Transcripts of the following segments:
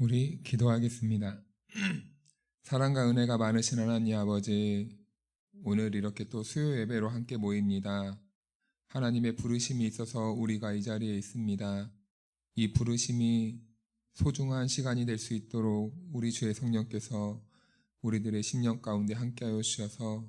우리 기도하겠습니다. 사랑과 은혜가 많으신 하나님 아버지, 오늘 이렇게 또 수요 예배로 함께 모입니다. 하나님의 부르심이 있어서 우리가 이 자리에 있습니다. 이 부르심이 소중한 시간이 될 수 있도록 우리 주의 성령께서 우리들의 심령 가운데 함께하여 주셔서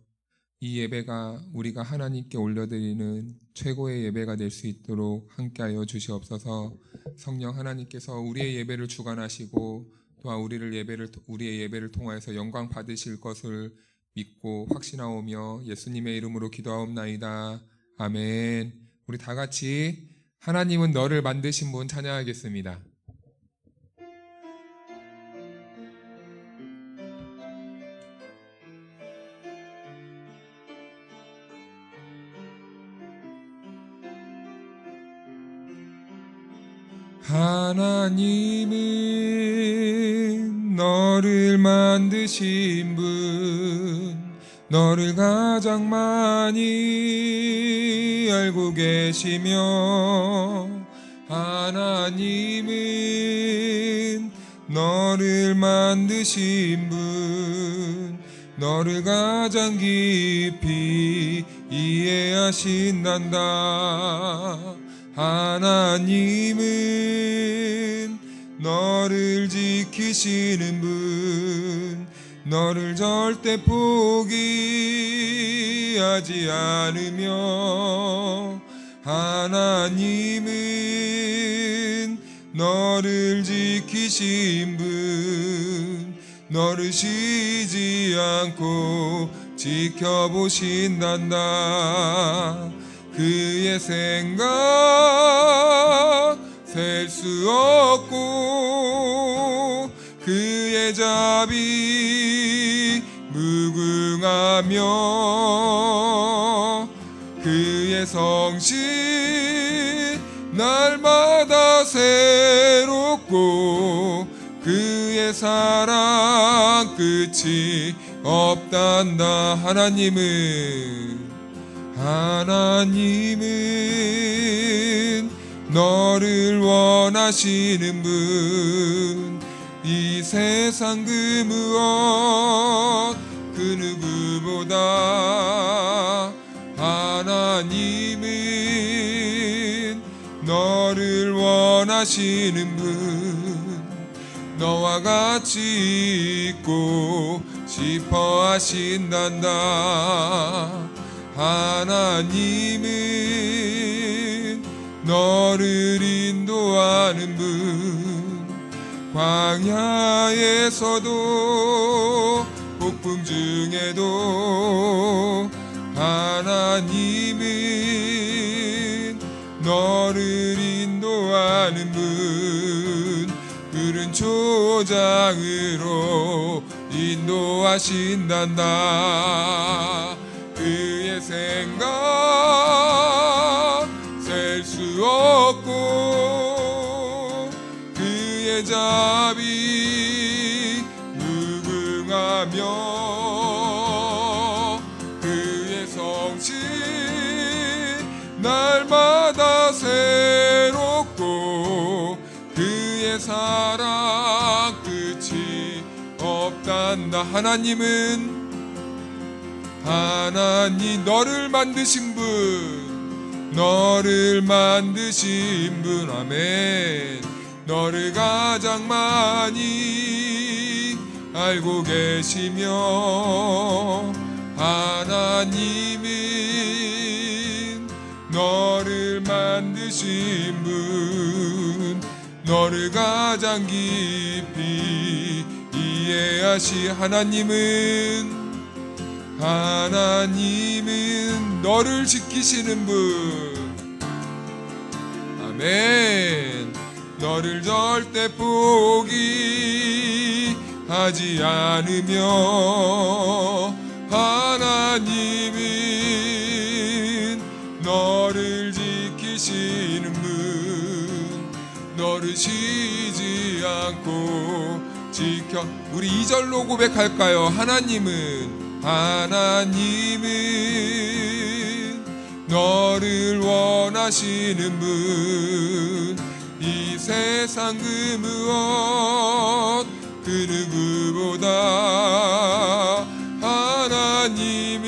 이 예배가 우리가 하나님께 올려드리는 최고의 예배가 될 수 있도록 함께하여 주시옵소서. 성령 하나님께서 우리의 예배를 주관하시고 또한 우리의 예배를 통하여서 영광 받으실 것을 믿고 확신하오며 예수님의 이름으로 기도하옵나이다. 아멘. 우리 다 같이 하나님은 너를 만드신 분 찬양하겠습니다. 하나님은 너를 만드신 분, 너를 가장 많이 알고 계시며, 하나님은 너를 만드신 분, 너를 가장 깊이 이해하신단다. 하나님은 너를 지키시는 분, 너를 절대 포기하지 않으며, 하나님은 너를 지키신 분, 너를 쉬지 않고 지켜보신단다. 그의 생각 셀 수 없고 그의 자비 무궁하며 그의 성실 날마다 새롭고 그의 사랑 끝이 없단다. 하나님은 너를 원하시는 분, 이 세상 그 무엇 그 누구보다 하나님은 너를 원하시는 분, 너와 같이 있고 싶어 하신단다. 하나님은 너를 인도하는 분, 광야에서도 폭풍 중에도 하나님은 너를 인도하는 분, 푸른 초장으로 인도하신단다. 그의 생각 셀 수 없고 그의 자비 무궁하며 그의 성실 날마다 새롭고 그의 사랑 끝이 없단다. 하나님 너를 만드신 분, 너를 만드신 분, 아멘. 너를 가장 많이 알고 계시며, 하나님은 너를 만드신 분, 너를 가장 깊이 하나님은 너를 지키시는 분, 아멘. 너를 절대 포기하지 않으며, 하나님은 너를 지키시는 분, 너를 쉬지 않고 지켜. 우리 2절로 고백할까요? 하나님은 너를 원하시는 분, 이 세상 그 무엇 있도다. 하나님은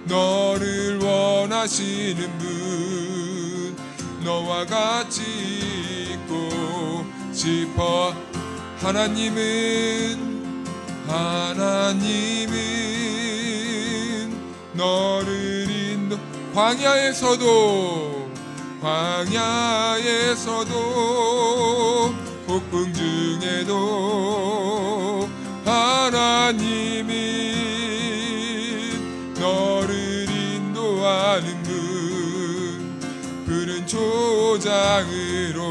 너를 원하시는 분, 너와 같이 있고 싶어. 하나님은 너를 인도. 광야에서도 폭풍 중에도 하나님은 너를 인도하는 분, 푸른 초장으로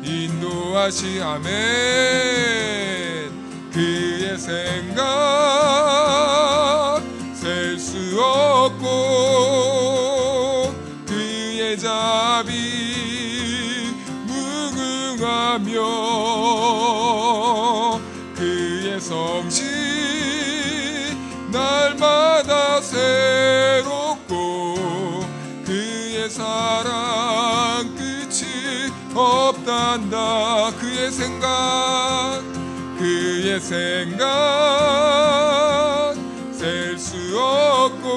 인도하시. 아멘. 그의 생각 셀 수 없고 그의 자비 무궁하며 그의 성실 날마다 새롭고 그의 사랑 끝이 없단다. 그의 생각 셀 수 없고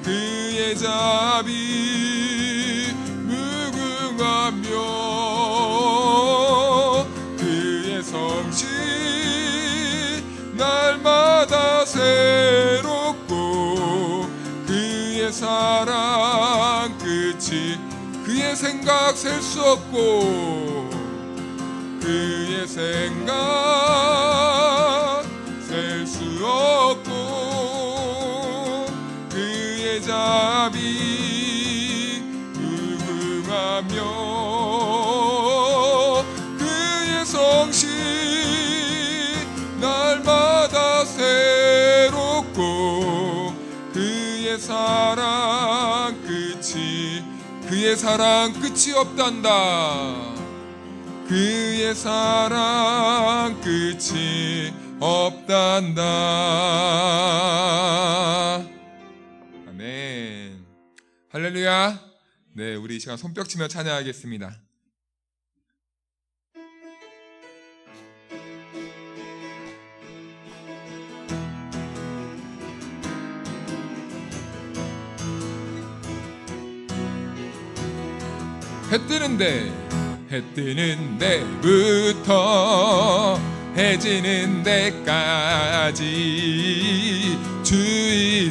그의 자비 무궁하며 그의 성실 날마다 새롭고 그의 사랑 끝이. 그의 생각 셀 수 없고 그의 생각 셀 수 없고 그의 자비 무궁하며 그의 성실 날마다 새롭고 그의 사랑 끝이 없단다. 그의 사랑 끝이 없단다. 아멘. 할렐루야. 네, 우리 이 시간 손뼉 치며 찬양하겠습니다. 해 뜨는 데부터 해 지는 데까지 주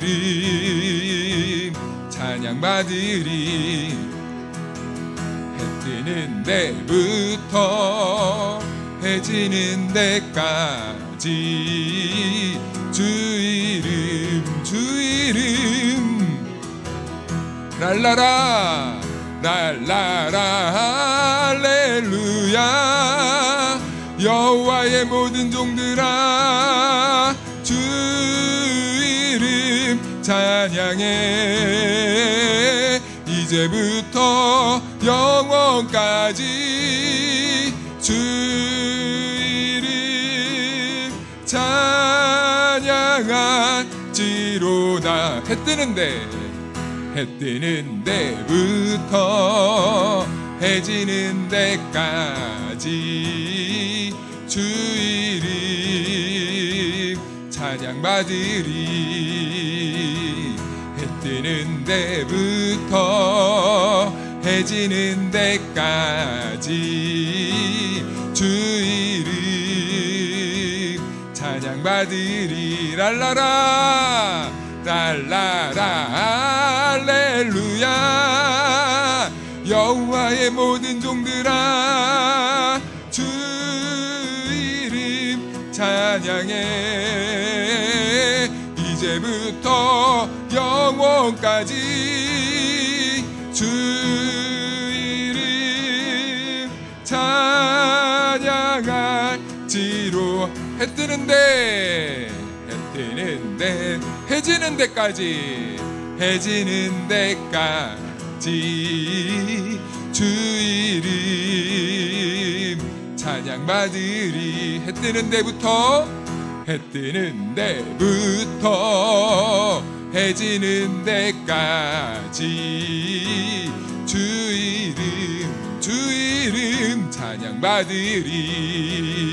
이름 찬양받으리. 해 뜨는 데부터 해 지는 데까지 주 이름 랄라라 할렐루야. 여호와의 모든 종들아 주 이름 찬양해. 이제부터 영원까지 주 이름 찬양할지로다. 해 뜨는 데부터 해 지는 데까지 주 이름 찬양받으리. 해 뜨는 데부터 해 지는 데까지 주 이름 찬양받으리. 랄라라 할렐루야. 여호와의 모든 종들아 주 이름 찬양해. 이제부터 영원까지 주 이름 찬양할지로. 해 뜨는데 해 지는 데까지 주 이름 찬양받으리. 해 뜨는 데부터 해 지는 데까지 주 이름 찬양받으리. 받으리.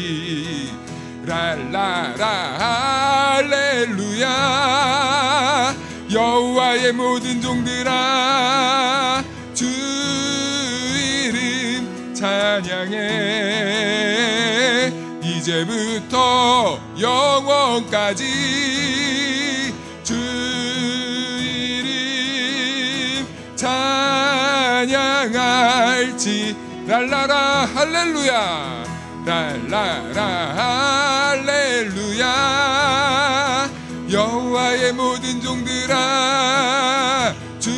랄라라 할렐루야. 여호와의 모든 종들아 주 이름 찬양해. 이제부터 영원까지 주 이름 찬양할지. 랄라라 할렐루야. 랄라라 할렐루야. 여호와의 모든 종들아 주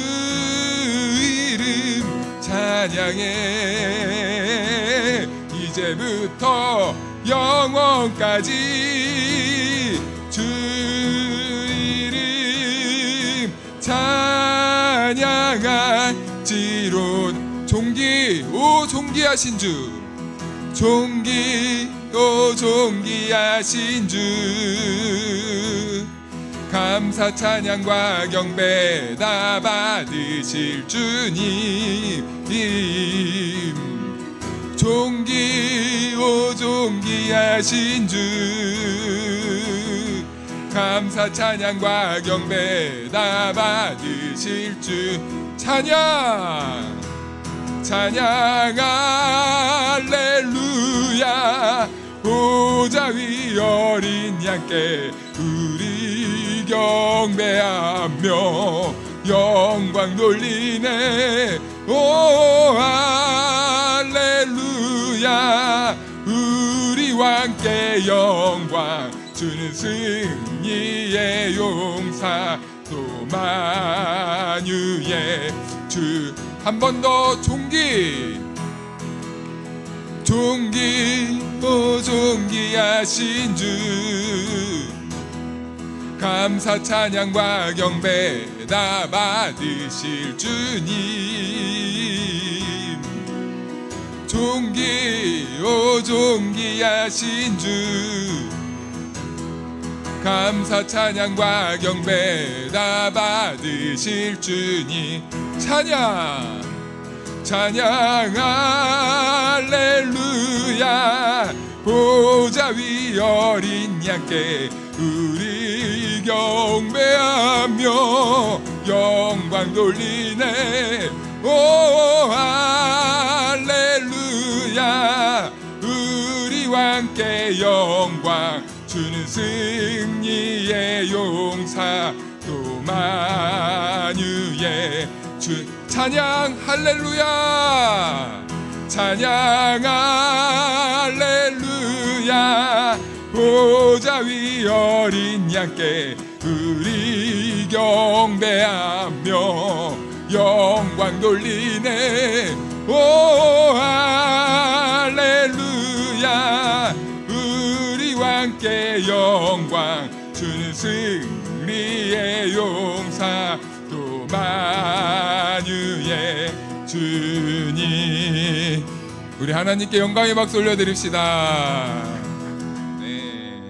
이름 찬양해. 이제부터 영원까지 주 이름 찬양할지로. 존귀 오 존귀하신 주, 존귀 오 존귀하신 주. 감사 찬양과 경배 다 받으실 주님. 존귀 오 존귀하신 주. 감사 찬양과 경배 다 받으실 주. 찬양 찬양 할렐루야. 보좌 위 어린 양께 우리 경배하며 영광 돌리네. 오 할렐루야. 우리와 함께 영광 주는 승리의 용사 또 만유의 주. 한 번 더 존귀 존귀 오 존귀하신 주. 감사 찬양과 경배 다 받으실 주님. 존귀 오 존귀하신 주. 감사 찬양과 경배 다 받으실 주님. 찬양 찬양 할렐루야. 보좌 위 어린 양께 우리 경배하며 영광 돌리네. 오 할렐루야. 우리와 함께 영광 주는 승리의 용사 또 만유의 주. 찬양 할렐루야. 찬양 할렐루야. 보좌 위 어린 양께 우리 경배하며 영광 돌리네. 오 할렐루야. 우리와 함께 영광 주는 승리의 용사 또 만유의 주님. 우리 하나님께 영광의 박수 올려드립시다. 네.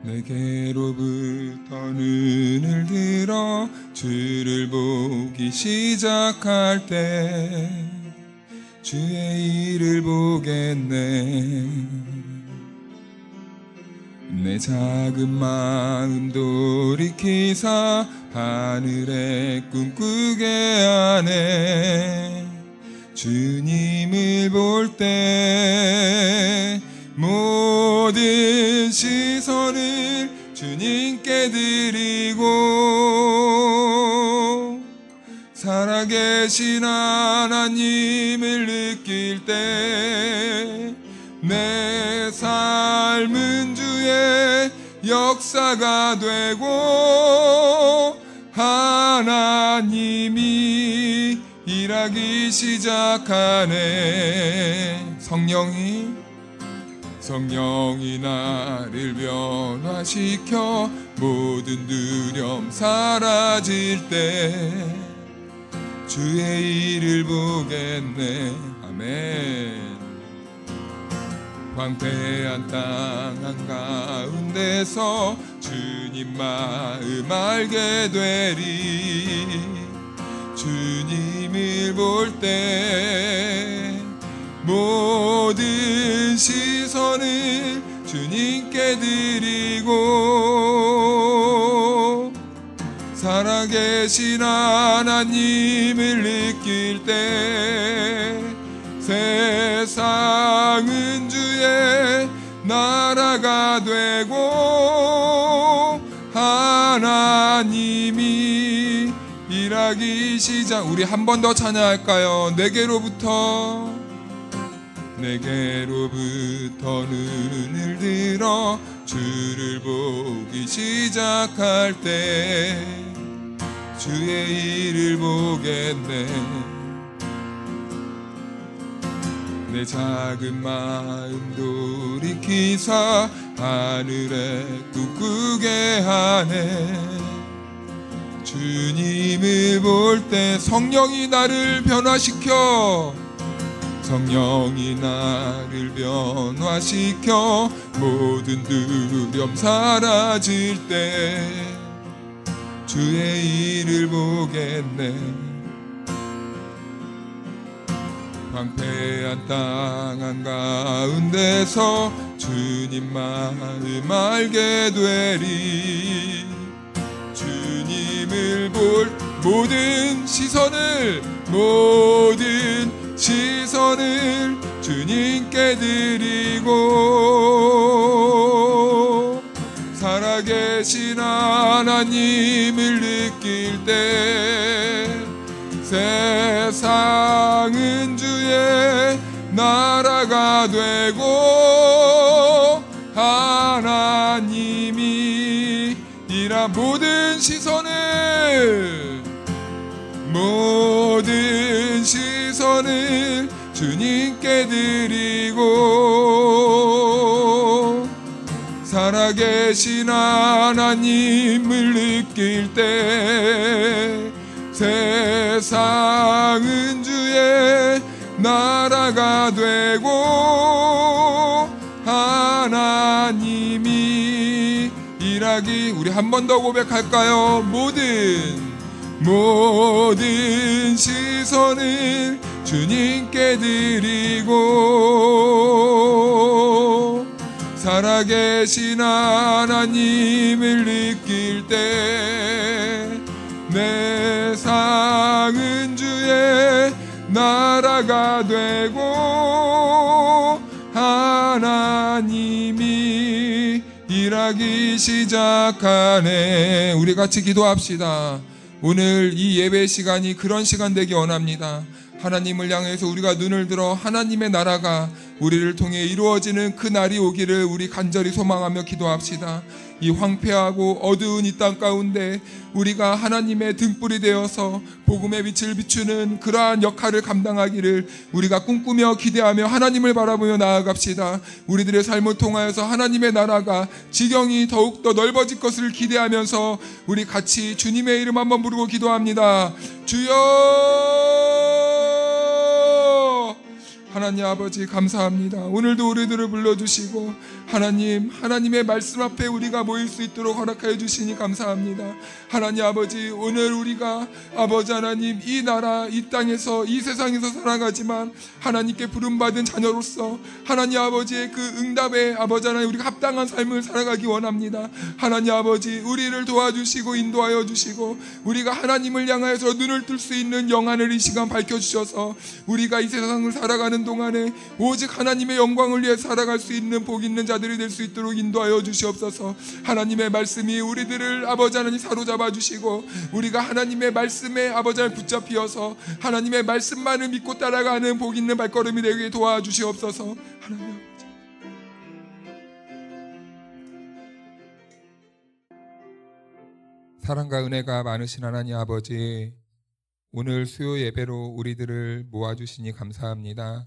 내게로부터 눈을 들어 주를 보기 시작할 때 주의 일을 보겠네. 내 작은 마음 돌이키사 하늘에 꿈꾸게 하네. 주님을 볼 때 모든 시선을 주님께 드리고 살아계신 하나님을 느낄 때 내 삶은 주의 역사가 되고 하나님이 일하기 시작하네. 성령이 나를 변화시켜 모든 두려움 사라질 때 주의 일을 보겠네. 아멘. 황폐한 땅 한가운데서 주님 마음 알게 되리. 주님을 볼 때 모든 시선을 주님께 드리고 살아계신 하나님을 느낄 때 세상은 주의 나라가 되고 하나님이 일하기 시작. 우리 한 번 더 찬양할까요? 내게로부터 눈을 들어 주를 보기 시작할 때 주의 일을 보겠네. 내 작은 마음 돌이키사 하늘에 꿈꾸게 하네. 주님을 볼 때 성령이 나를 변화시켜 모든 두려움 사라질 때 주의 일을 보겠네. 황폐한 땅 한가운데서 주님 마음 알게 되리. 주님을 볼 모든 시선을 주님께 드리고 살아계신 하나님을 느낄 때 세상은 주의 나라가 되고 하나님이 이라 모든 시선을 주님께 드리고 살아계신 하나님을 느낄 때 세상은 주의 나라가 되고 하나님이 일하기. 우리 한 번 더 고백할까요? 모든 시선을 주님께 드리고 살아계신 하나님을 느낄 때 내 상은 주의 나라가 되고 하나님이 일하기 시작하네. 우리 같이 기도합시다. 오늘 이 예배 시간이 그런 시간 되기 원합니다. 하나님을 향해서 우리가 눈을 들어 하나님의 나라가 우리를 통해 이루어지는 그 날이 오기를 우리 간절히 소망하며 기도합시다. 이 황폐하고 어두운 이 땅 가운데 우리가 하나님의 등불이 되어서 복음의 빛을 비추는 그러한 역할을 감당하기를 우리가 꿈꾸며 기대하며 하나님을 바라보며 나아갑시다. 우리들의 삶을 통하여서 하나님의 나라가 지경이 더욱더 넓어질 것을 기대하면서 우리 같이 주님의 이름 한번 부르고 기도합니다. 주여! 하나님 아버지 감사합니다. 오늘도 우리들을 불러주시고 하나님의 말씀 앞에 우리가 모일 수 있도록 허락하여 주시니 감사합니다. 하나님 아버지, 오늘 우리가 아버지 하나님 이 나라 이 땅에서 이 세상에서 살아가지만 하나님께 부름받은 자녀로서 하나님 아버지의 그 응답에 아버지 하나님 우리가 합당한 삶을 살아가기 원합니다. 하나님 아버지, 우리를 도와주시고 인도하여 주시고 우리가 하나님을 향하여서 눈을 뜰 수 있는 영안을 이 시간 밝혀주셔서 우리가 이 세상을 살아가는 동안에 오직 하나님의 영광을 위해 살아갈 수 있는 복 있는 자들이 될 수 있도록 인도하여 주시옵소서. 하나님의 말씀이 우리들을 아버지 하나님 사로잡아 주시고 우리가 하나님의 말씀에 아버지 하나님 붙잡히어서 하나님의 말씀만을 믿고 따라가는 복 있는 발걸음이 되게 도와주시옵소서. 하나님 아버지, 사랑과 은혜가 많으신 하나님 아버지, 오늘 수요 예배로 우리들을 모아주시니 감사합니다.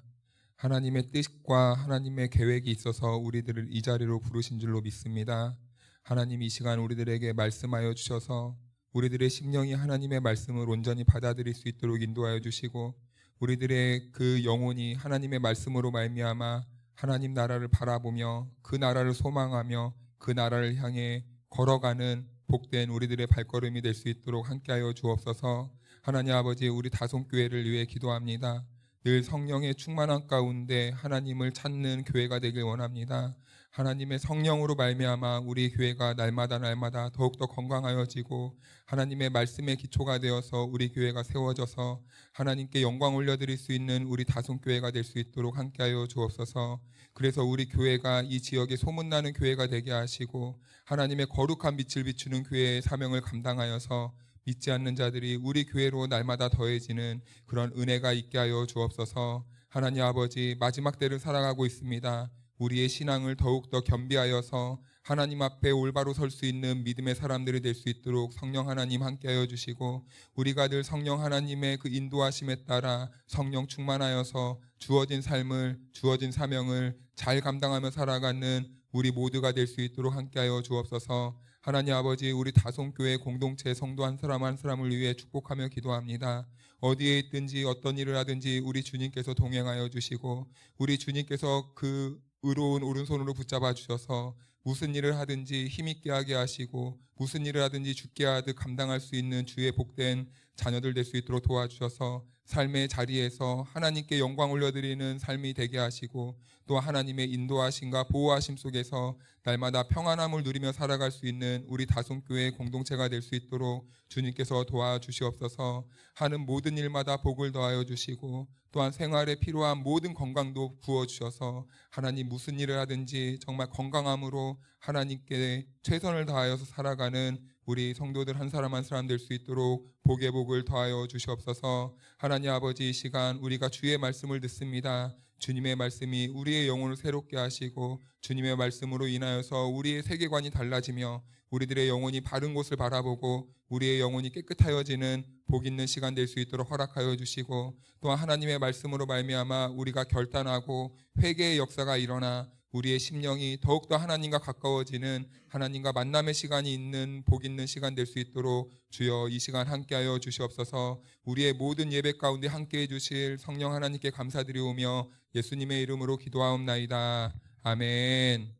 하나님의 뜻과 하나님의 계획이 있어서 우리들을 이 자리로 부르신 줄로 믿습니다. 하나님, 이 시간 우리들에게 말씀하여 주셔서 우리들의 심령이 하나님의 말씀을 온전히 받아들일 수 있도록 인도하여 주시고 우리들의 그 영혼이 하나님의 말씀으로 말미암아 하나님 나라를 바라보며 그 나라를 소망하며 그 나라를 향해 걸어가는 복된 우리들의 발걸음이 될 수 있도록 함께하여 주옵소서. 하나님 아버지, 우리 다솜교회를 위해 기도합니다. 늘 성령의 충만한 가운데 하나님을 찾는 교회가 되길 원합니다. 하나님의 성령으로 말미암아 우리 교회가 날마다 더욱더 건강하여지고 하나님의 말씀의 기초가 되어서 우리 교회가 세워져서 하나님께 영광 올려드릴 수 있는 우리 다솜교회가 될 수 있도록 함께하여 주옵소서. 그래서 우리 교회가 이 지역에 소문나는 교회가 되게 하시고 하나님의 거룩한 빛을 비추는 교회의 사명을 감당하여서 믿지 않는 자들이 우리 교회로 날마다 더해지는 그런 은혜가 있게 하여 주옵소서. 하나님 아버지, 마지막 때를 살아가고 있습니다. 우리의 신앙을 더욱더 겸비하여서 하나님 앞에 올바로 설 수 있는 믿음의 사람들이 될 수 있도록 성령 하나님 함께하여 주시고 우리가 늘 성령 하나님의 그 인도하심에 따라 성령 충만하여서 주어진 삶을, 주어진 사명을 잘 감당하며 살아가는 우리 모두가 될 수 있도록 함께하여 주옵소서. 하나님 아버지, 우리 다솜교회 공동체 성도 한 사람 한 사람을 위해 축복하며 기도합니다. 어디에 있든지 어떤 일을 하든지 우리 주님께서 동행하여 주시고 우리 주님께서 그 의로운 오른손으로 붙잡아 주셔서 무슨 일을 하든지 힘있게 하게 하시고 무슨 일을 하든지 죽게 하듯 감당할 수 있는 주의 복된 자녀들 될 수 있도록 도와주셔서 삶의 자리에서 하나님께 영광 올려드리는 삶이 되게 하시고 또 하나님의 인도하심과 보호하심 속에서 날마다 평안함을 누리며 살아갈 수 있는 우리 다솜교회 공동체가 될 수 있도록 주님께서 도와주시옵소서. 하는 모든 일마다 복을 더하여 주시고 또한 생활에 필요한 모든 건강도 부어주셔서 하나님 무슨 일을 하든지 정말 건강함으로 하나님께 최선을 다하여서 살아가는 우리 성도들 한 사람 한 사람 될 수 있도록 복의 복을 더하여 주시옵소서. 하나님 아버지, 이 시간 우리가 주의 말씀을 듣습니다. 주님의 말씀이 우리의 영혼을 새롭게 하시고 주님의 말씀으로 인하여서 우리의 세계관이 달라지며 우리들의 영혼이 바른 곳을 바라보고 우리의 영혼이 깨끗하여지는 복 있는 시간 될 수 있도록 허락하여 주시고 또한 하나님의 말씀으로 말미암아 우리가 결단하고 회개의 역사가 일어나 우리의 심령이 더욱더 하나님과 가까워지는 하나님과 만남의 시간이 있는 복 있는 시간 될 수 있도록 주여 이 시간 함께하여 주시옵소서. 우리의 모든 예배 가운데 함께해 주실 성령 하나님께 감사드리오며 예수님의 이름으로 기도하옵나이다. 아멘.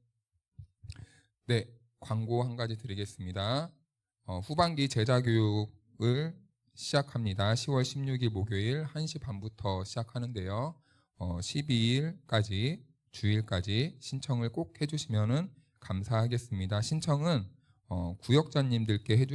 네, 광고 한 가지 드리겠습니다. 후반기 제자교육을 시작합니다. 10월 16일 목요일 1시 반부터 시작하는데요. 12일까지 주일까지 신청을 꼭 해주시면 감사하겠습니다. 신청은 구역장님들께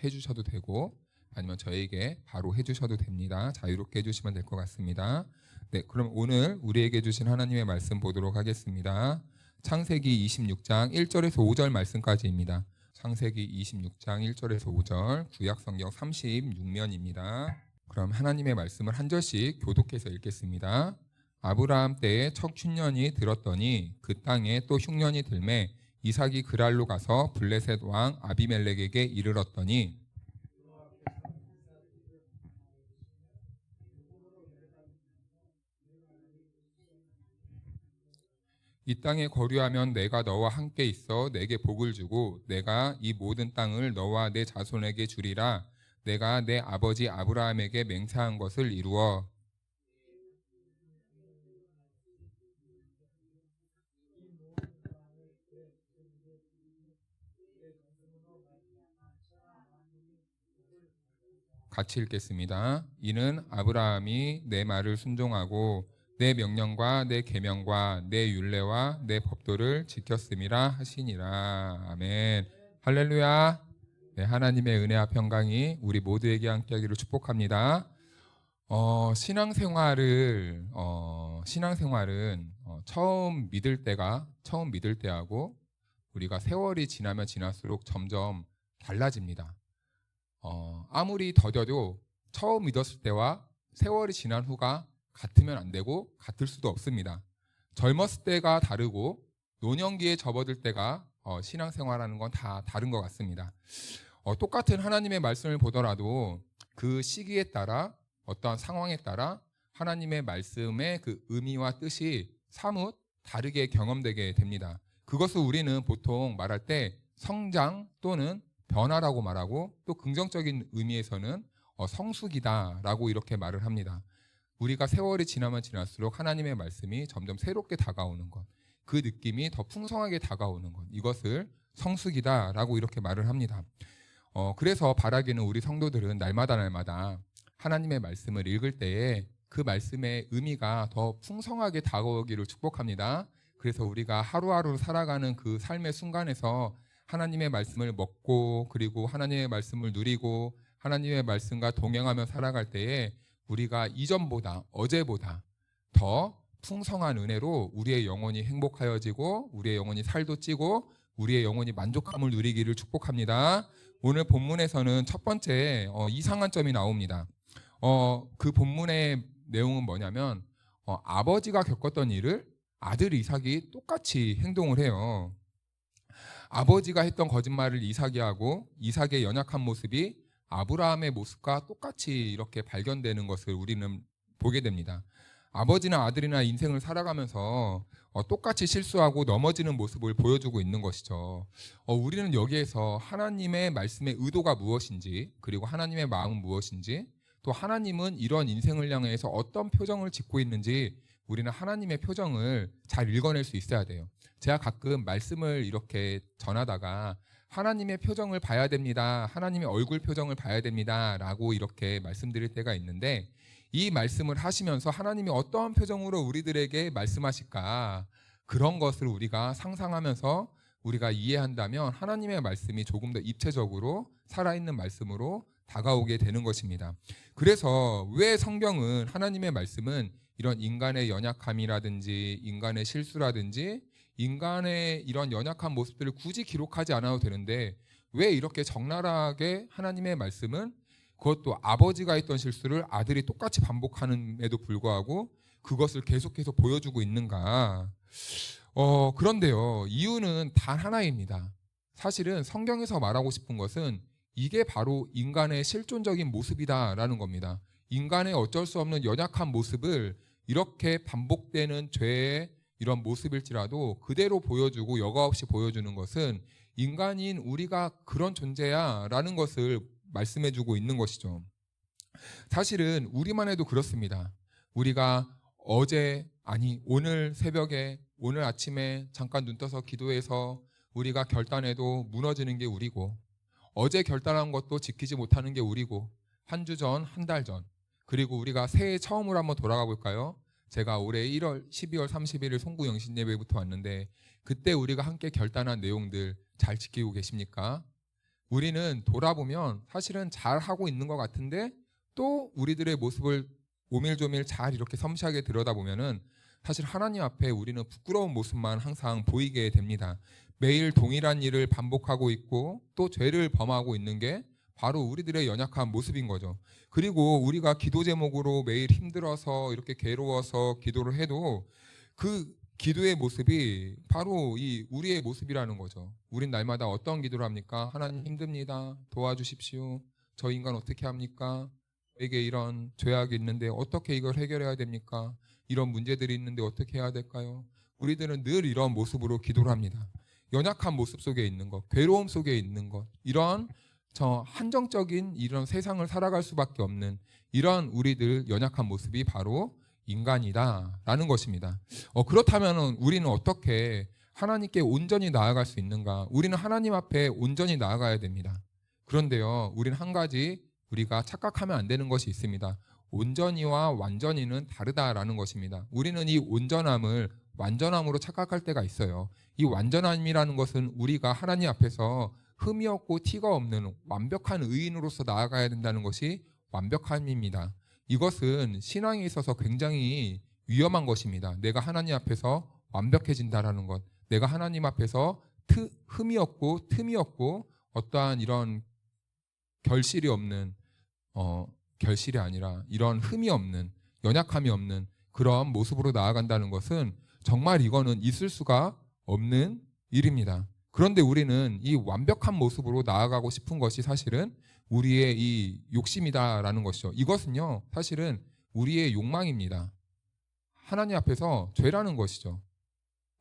해주셔도 되고 아니면 저에게 바로 해주셔도 됩니다. 자유롭게 해주시면 될 것 같습니다. 네, 그럼 오늘 우리에게 주신 하나님의 말씀 보도록 하겠습니다. 창세기 26장 1절에서 5절 말씀까지입니다. 창세기 26장 1절에서 5절 구약성경 36면입니다. 그럼 하나님의 말씀을 한 절씩 교독해서 읽겠습니다. 아브라함 때에 첫 흉년이 들었더니 그 땅에 또 흉년이 들매 이삭이 그랄로 가서 블레셋 왕 아비멜렉에게 이르렀더니 이 땅에 거류하면 내가 너와 함께 있어 내게 복을 주고 내가 이 모든 땅을 너와 내 자손에게 주리라. 내가 내 아버지 아브라함에게 맹세한 것을 이루어 같이 읽겠습니다. 이는 아브라함이 내 말을 순종하고 내 명령과 내 계명과 내 율례와 내 법도를 지켰음이라 하시니라. 아멘. 할렐루야. 네, 하나님의 은혜와 평강이 우리 모두에게 함께하기를 축복합니다. 신앙생활은 처음 믿을 때하고 우리가 세월이 지나면 지날수록 점점 달라집니다. 아무리 더뎌도 처음 믿었을 때와 세월이 지난 후가 같으면 안 되고 같을 수도 없습니다. 젊었을 때가 다르고 노년기에 접어들 때가 신앙생활하는 건 다 다른 것 같습니다. 똑같은 하나님의 말씀을 보더라도 그 시기에 따라 어떠한 상황에 따라 하나님의 말씀의 그 의미와 뜻이 사뭇 다르게 경험되게 됩니다. 그것을 우리는 보통 말할 때 성장 또는 변화라고 말하고 또 긍정적인 의미에서는 성숙이다라고 이렇게 말을 합니다. 우리가 세월이 지나면 지날수록 하나님의 말씀이 점점 새롭게 다가오는 것, 그 느낌이 더 풍성하게 다가오는 것, 이것을 성숙이다라고 이렇게 말을 합니다. 그래서 바라기는 우리 성도들은 날마다 하나님의 말씀을 읽을 때에 그 말씀의 의미가 더 풍성하게 다가오기를 축복합니다. 그래서 우리가 하루하루 살아가는 그 삶의 순간에서 하나님의 말씀을 먹고 그리고 하나님의 말씀을 누리고 하나님의 말씀과 동행하며 살아갈 때에 우리가 이전보다 어제보다 더 풍성한 은혜로 우리의 영혼이 행복하여지고 우리의 영혼이 살도 찌고 우리의 영혼이 만족함을 누리기를 축복합니다. 오늘 본문에서는 첫 번째 이상한 점이 나옵니다. 그 본문의 내용은 뭐냐면 아버지가 겪었던 일을 아들 이삭이 똑같이 행동을 해요. 아버지가 했던 거짓말을 이삭이 하고 이삭의 연약한 모습이 아브라함의 모습과 똑같이 이렇게 발견되는 것을 우리는 보게 됩니다. 아버지나 아들이나 인생을 살아가면서 똑같이 실수하고 넘어지는 모습을 보여주고 있는 것이죠. 우리는 여기에서 하나님의 말씀의 의도가 무엇인지 그리고 하나님의 마음은 무엇인지 또 하나님은 이런 인생을 향해서 어떤 표정을 짓고 있는지 우리는 하나님의 표정을 잘 읽어낼 수 있어야 돼요. 제가 가끔 말씀을 이렇게 전하다가 하나님의 표정을 봐야 됩니다. 하나님의 얼굴 표정을 봐야 됩니다. 라고 이렇게 말씀드릴 때가 있는데 이 말씀을 하시면서 하나님이 어떠한 표정으로 우리들에게 말씀하실까 그런 것을 우리가 상상하면서 우리가 이해한다면 하나님의 말씀이 조금 더 입체적으로 살아있는 말씀으로 다가오게 되는 것입니다. 그래서 왜 성경은 하나님의 말씀은 이런 인간의 연약함이라든지 인간의 실수라든지 인간의 이런 연약한 모습들을 굳이 기록하지 않아도 되는데 왜 이렇게 적나라하게 하나님의 말씀은 그것도 아버지가 했던 실수를 아들이 똑같이 반복하는에도 불구하고 그것을 계속해서 보여주고 있는가? 그런데요, 이유는 단 하나입니다. 사실은 성경에서 말하고 싶은 것은 이게 바로 인간의 실존적인 모습이다라는 겁니다. 인간의 어쩔 수 없는 연약한 모습을 이렇게 반복되는 죄의 이런 모습일지라도 그대로 보여주고 여과 없이 보여주는 것은 인간인 우리가 그런 존재야 라는 것을 말씀해주고 있는 것이죠. 사실은 우리만 해도 그렇습니다. 우리가 오늘 새벽에 오늘 아침에 잠깐 눈 떠서 기도해서 우리가 결단해도 무너지는 게 우리고 어제 결단한 것도 지키지 못하는 게 우리고 한 주 전, 한 달 전 그리고 우리가 새해 처음으로 한번 돌아가 볼까요? 제가 올해 12월 31일 송구 영신 예배부터 왔는데 그때 우리가 함께 결단한 내용들 잘 지키고 계십니까? 우리는 돌아보면 사실은 잘 하고 있는 것 같은데 또 우리들의 모습을 오밀조밀 잘 이렇게 섬세하게 들여다보면은 사실 하나님 앞에 우리는 부끄러운 모습만 항상 보이게 됩니다. 매일 동일한 일을 반복하고 있고 또 죄를 범하고 있는 게 바로 우리들의 연약한 모습인 거죠. 그리고 우리가 기도 제목으로 매일 힘들어서 이렇게 괴로워서 기도를 해도 그 기도의 모습이 바로 이 우리의 모습이라는 거죠. 우린 날마다 어떤 기도를 합니까? 하나님 힘듭니다. 도와주십시오. 저 인간 어떻게 합니까? 저에게 이런 죄악이 있는데 어떻게 이걸 해결해야 됩니까? 이런 문제들이 있는데 어떻게 해야 될까요? 우리들은 늘 이런 모습으로 기도를 합니다. 연약한 모습 속에 있는 것, 괴로움 속에 있는 것, 이런 저 한정적인 이런 세상을 살아갈 수밖에 없는 이런 우리들 연약한 모습이 바로 인간이다라는 것입니다. 그렇다면 우리는 어떻게 하나님께 온전히 나아갈 수 있는가? 우리는 하나님 앞에 온전히 나아가야 됩니다. 그런데요, 우리는 한 가지 우리가 착각하면 안 되는 것이 있습니다. 온전히와 완전히는 다르다라는 것입니다. 우리는 이 온전함을 완전함으로 착각할 때가 있어요. 이 완전함이라는 것은 우리가 하나님 앞에서 흠이 없고 티가 없는 완벽한 의인으로서 나아가야 된다는 것이 완벽함입니다. 이것은 신앙에 있어서 굉장히 위험한 것입니다. 내가 하나님 앞에서 완벽해진다라는 것, 내가 하나님 앞에서 흠이 없고 틈이 없고 어떠한 이런 결실이 없는 결실이 아니라 이런 흠이 없는 연약함이 없는 그런 모습으로 나아간다는 것은 정말 이거는 있을 수가 없는 일입니다. 그런데 우리는 이 완벽한 모습으로 나아가고 싶은 것이 사실은 우리의 이 욕심이다라는 것이죠. 이것은요, 사실은 우리의 욕망입니다. 하나님 앞에서 죄라는 것이죠.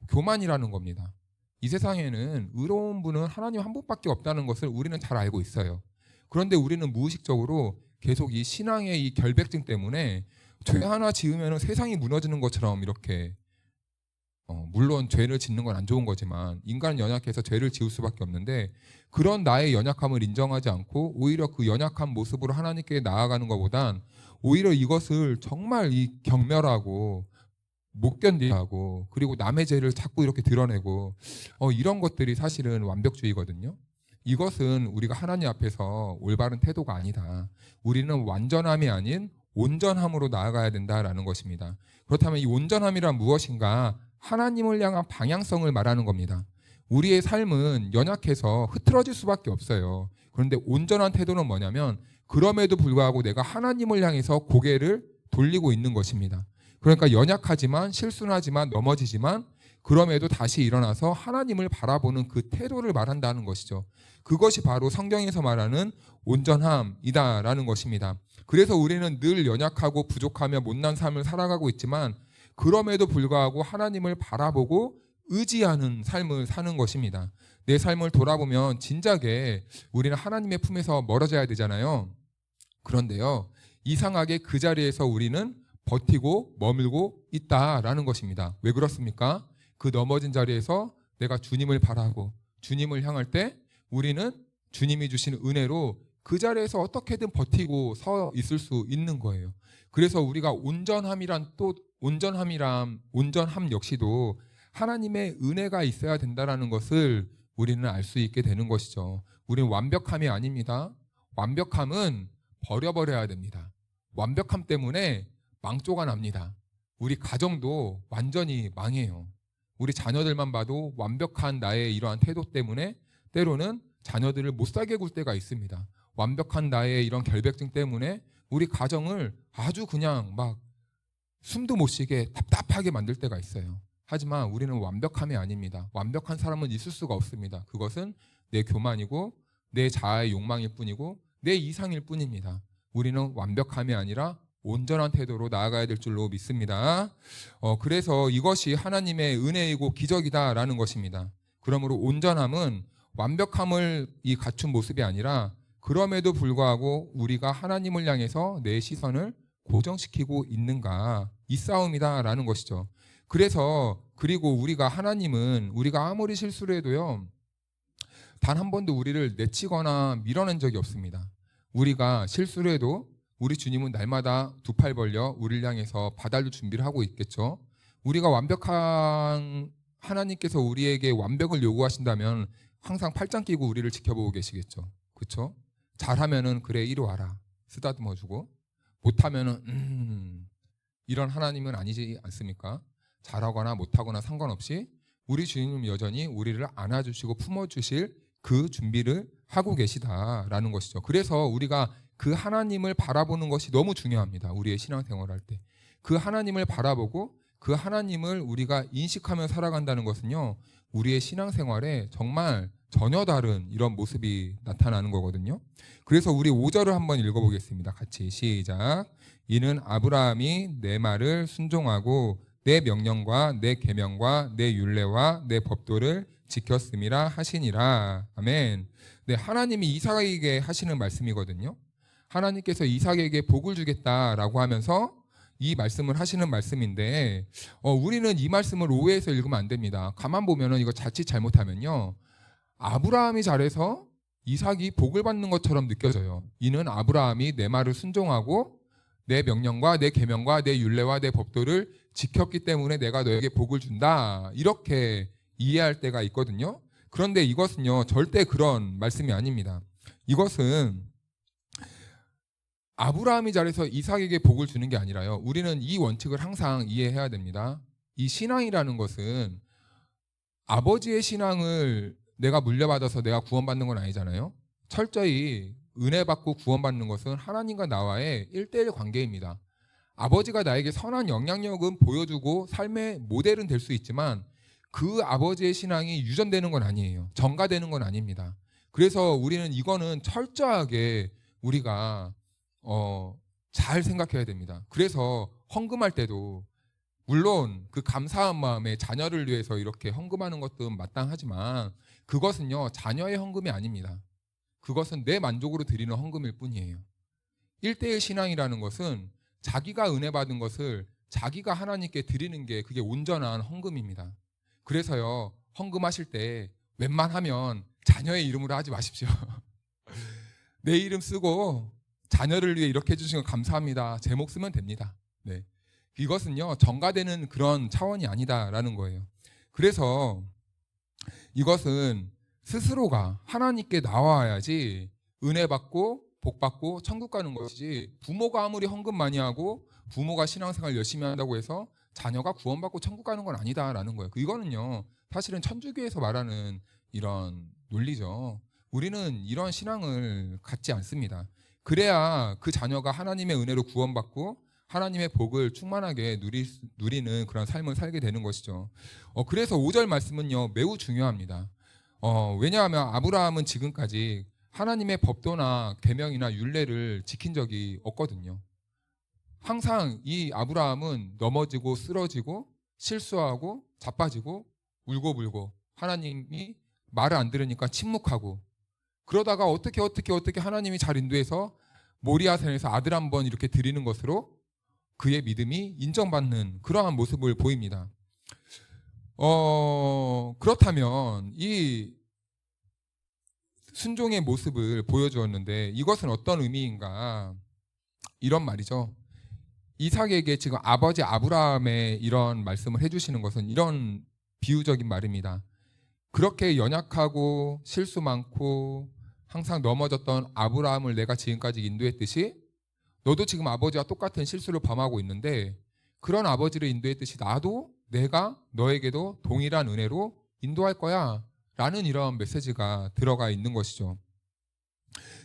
교만이라는 겁니다. 이 세상에는 의로운 분은 하나님 한 분밖에 없다는 것을 우리는 잘 알고 있어요. 그런데 우리는 무의식적으로 계속 이 신앙의 이 결백증 때문에 죄 하나 지으면 세상이 무너지는 것처럼 이렇게 물론 죄를 짓는 건 안 좋은 거지만 인간은 연약해서 죄를 지을 수밖에 없는데 그런 나의 연약함을 인정하지 않고 오히려 그 연약한 모습으로 하나님께 나아가는 것보단 오히려 이것을 정말 이 경멸하고 못 견디하고 그리고 남의 죄를 자꾸 이렇게 드러내고 이런 것들이 사실은 완벽주의거든요. 이것은 우리가 하나님 앞에서 올바른 태도가 아니다. 우리는 완전함이 아닌 온전함으로 나아가야 된다라는 것입니다. 그렇다면 이 온전함이란 무엇인가? 하나님을 향한 방향성을 말하는 겁니다. 우리의 삶은 연약해서 흐트러질 수밖에 없어요. 그런데 온전한 태도는 뭐냐면 그럼에도 불구하고 내가 하나님을 향해서 고개를 돌리고 있는 것입니다. 그러니까 연약하지만 실수는 하지만 넘어지지만 그럼에도 다시 일어나서 하나님을 바라보는 그 태도를 말한다는 것이죠. 그것이 바로 성경에서 말하는 온전함이다라는 것입니다. 그래서 우리는 늘 연약하고 부족하며 못난 삶을 살아가고 있지만 그럼에도 불구하고 하나님을 바라보고 의지하는 삶을 사는 것입니다. 내 삶을 돌아보면 진작에 우리는 하나님의 품에서 멀어져야 되잖아요. 그런데요, 이상하게 그 자리에서 우리는 버티고 머물고 있다라는 것입니다. 왜 그렇습니까? 그 넘어진 자리에서 내가 주님을 바라고 주님을 향할 때 우리는 주님이 주신 은혜로 그 자리에서 어떻게든 버티고 서 있을 수 있는 거예요. 그래서 우리가 온전함 역시도 하나님의 은혜가 있어야 된다는 것을 우리는 알 수 있게 되는 것이죠. 우리는 완벽함이 아닙니다. 완벽함은 버려버려야 됩니다. 완벽함 때문에 망조가 납니다. 우리 가정도 완전히 망해요. 우리 자녀들만 봐도 완벽한 나의 이러한 태도 때문에 때로는 자녀들을 못 살게 굴 때가 있습니다. 완벽한 나의 이런 결백증 때문에 우리 가정을 아주 그냥 막 숨도 못 쉬게 답답하게 만들 때가 있어요. 하지만 우리는 완벽함이 아닙니다. 완벽한 사람은 있을 수가 없습니다. 그것은 내 교만이고 내 자아의 욕망일 뿐이고 내 이상일 뿐입니다. 우리는 완벽함이 아니라 온전한 태도로 나아가야 될 줄로 믿습니다. 그래서 이것이 하나님의 은혜이고 기적이다라는 것입니다. 그러므로 온전함은 완벽함을 갖춘 모습이 아니라 그럼에도 불구하고 우리가 하나님을 향해서 내 시선을 고정시키고 있는가, 이 싸움이다라는 것이죠. 그리고 하나님은 우리가 아무리 실수를 해도요, 단 한 번도 우리를 내치거나 밀어낸 적이 없습니다. 우리가 실수를 해도 우리 주님은 날마다 두 팔 벌려 우리를 향해서 받아줄 준비를 하고 있겠죠. 우리가 완벽한 하나님께서 우리에게 완벽을 요구하신다면 항상 팔짱 끼고 우리를 지켜보고 계시겠죠. 그렇죠? 잘하면은 그래 이리 와라 쓰다듬어주고, 못하면은 이런 하나님은 아니지 않습니까? 잘하거나 못하거나 상관없이 우리 주님은 여전히 우리를 안아주시고 품어주실 그 준비를 하고 계시다라는 것이죠. 그래서 우리가 그 하나님을 바라보는 것이 너무 중요합니다. 우리의 신앙생활할 때 그 하나님을 바라보고 그 하나님을 우리가 인식하며 살아간다는 것은요, 우리의 신앙생활에 정말 전혀 다른 이런 모습이 나타나는 거거든요. 그래서 우리 5절을 한번 읽어보겠습니다. 같이 시작. 이는 아브라함이 내 말을 순종하고 내 명령과 내 계명과 내 율례와 내 법도를 지켰음이라 하시니라. 아멘. 네, 하나님이 이삭에게 하시는 말씀이거든요. 하나님께서 이삭에게 복을 주겠다라고 하면서 이 말씀을 하시는 말씀인데 우리는 이 말씀을 오해해서 읽으면 안 됩니다. 가만 보면은 이거 자칫 잘못하면요, 아브라함이 잘해서 이삭이 복을 받는 것처럼 느껴져요. 이는 아브라함이 내 말을 순종하고 내 명령과 내 계명과 내 율례와 내 법도를 지켰기 때문에 내가 너에게 복을 준다, 이렇게 이해할 때가 있거든요. 그런데 이것은요, 절대 그런 말씀이 아닙니다. 이것은 아브라함이 잘해서 이삭에게 복을 주는 게 아니라요, 우리는 이 원칙을 항상 이해해야 됩니다. 이 신앙이라는 것은 아버지의 신앙을 내가 물려받아서 내가 구원받는 건 아니잖아요. 철저히 은혜 받고 구원받는 것은 하나님과 나와의 1:1 관계입니다. 아버지가 나에게 선한 영향력은 보여주고 삶의 모델은 될 수 있지만 그 아버지의 신앙이 유전되는 건 아니에요. 전가되는 건 아닙니다. 그래서 우리는 이거는 철저하게 우리가 잘 생각해야 됩니다. 그래서 헌금할 때도 물론 그 감사한 마음에 자녀를 위해서 이렇게 헌금하는 것도 마땅하지만 그것은요, 자녀의 헌금이 아닙니다. 그것은 내 만족으로 드리는 헌금일 뿐이에요. 1:1 신앙이라는 것은 자기가 은혜 받은 것을 자기가 하나님께 드리는 게 그게 온전한 헌금입니다. 그래서요, 헌금하실 때 웬만하면 자녀의 이름으로 하지 마십시오. 내 이름 쓰고 자녀를 위해 이렇게 해주신 거 감사합니다. 제목 쓰면 됩니다. 네. 이것은요, 전가되는 그런 차원이 아니다라는 거예요. 그래서 이것은 스스로가 하나님께 나와야지 은혜 받고 복 받고 천국 가는 것이지, 부모가 아무리 헌금 많이 하고 부모가 신앙생활 열심히 한다고 해서 자녀가 구원받고 천국 가는 건 아니다라는 거예요. 이거는요, 사실은 천주교에서 말하는 이런 논리죠. 우리는 이런 신앙을 갖지 않습니다. 그래야 그 자녀가 하나님의 은혜로 구원받고 하나님의 복을 충만하게 누리는 그런 삶을 살게 되는 것이죠. 그래서 5절 말씀은요, 매우 중요합니다. 왜냐하면 아브라함은 지금까지 하나님의 법도나 계명이나 율례를 지킨 적이 없거든요. 항상 이 아브라함은 넘어지고 쓰러지고 실수하고 자빠지고 울고불고, 하나님이 말을 안 들으니까 침묵하고, 그러다가 어떻게 하나님이 잘 인도해서 모리아산에서 아들 한 번 이렇게 드리는 것으로 그의 믿음이 인정받는 그러한 모습을 보입니다. 그렇다면 이 순종의 모습을 보여주었는데 이것은 어떤 의미인가? 이런 말이죠. 이삭에게 지금 아버지 아브라함의 이런 말씀을 해주시는 것은 이런 비유적인 말입니다. 그렇게 연약하고 실수 많고 항상 넘어졌던 아브라함을 내가 지금까지 인도했듯이 너도 지금 아버지와 똑같은 실수를 범하고 있는데, 그런 아버지를 인도했듯이 나도 내가 너에게도 동일한 은혜로 인도할 거야 라는 이런 메시지가 들어가 있는 것이죠.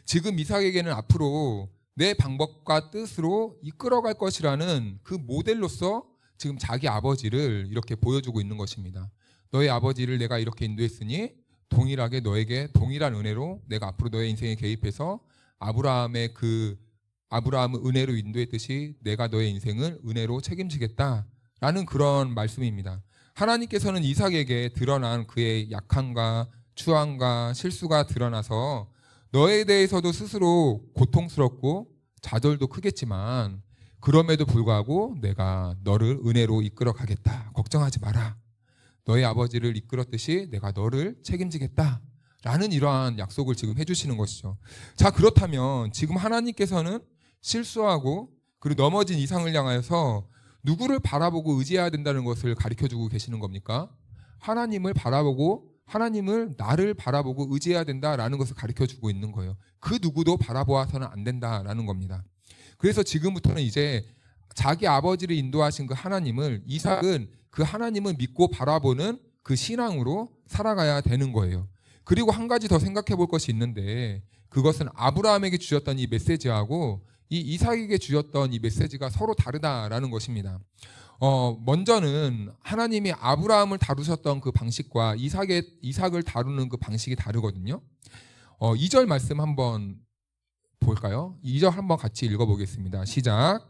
지금 이삭에게는 앞으로 내 방법과 뜻으로 이끌어갈 것이라는 그 모델로서 지금 자기 아버지를 이렇게 보여주고 있는 것입니다. 너의 아버지를 내가 이렇게 인도했으니 동일하게 너에게 동일한 은혜로 내가 앞으로 너의 인생에 개입해서 아브라함을 은혜로 인도했듯이 내가 너의 인생을 은혜로 책임지겠다라는 그런 말씀입니다. 하나님께서는 이삭에게 드러난 그의 약함과 추함과 실수가 드러나서 너에 대해서도 스스로 고통스럽고 좌절도 크겠지만 그럼에도 불구하고 내가 너를 은혜로 이끌어 가겠다. 걱정하지 마라. 너의 아버지를 이끌었듯이 내가 너를 책임지겠다. 라는 이러한 약속을 지금 해주시는 것이죠. 자, 그렇다면 지금 하나님께서는 실수하고 그리고 넘어진 이삭을 향해서 누구를 바라보고 의지해야 된다는 것을 가르쳐주고 계시는 겁니까? 하나님을 바라보고 나를 바라보고 의지해야 된다라는 것을 가르쳐주고 있는 거예요. 그 누구도 바라보아서는 안 된다라는 겁니다. 그래서 지금부터는 이제 자기 아버지를 인도하신 그 하나님을, 이삭은 그 하나님을 믿고 바라보는 그 신앙으로 살아가야 되는 거예요. 그리고 한 가지 더 생각해 볼 것이 있는데, 그것은 아브라함에게 주셨던 이 메시지하고 이 이삭에게 주셨던 이 메시지가 서로 다르다라는 것입니다. 먼저는 하나님이 아브라함을 다루셨던 그 방식과 이삭을 다루는 그 방식이 다르거든요. 2절 말씀 한번 볼까요? 2절 한번 같이 읽어보겠습니다. 시작.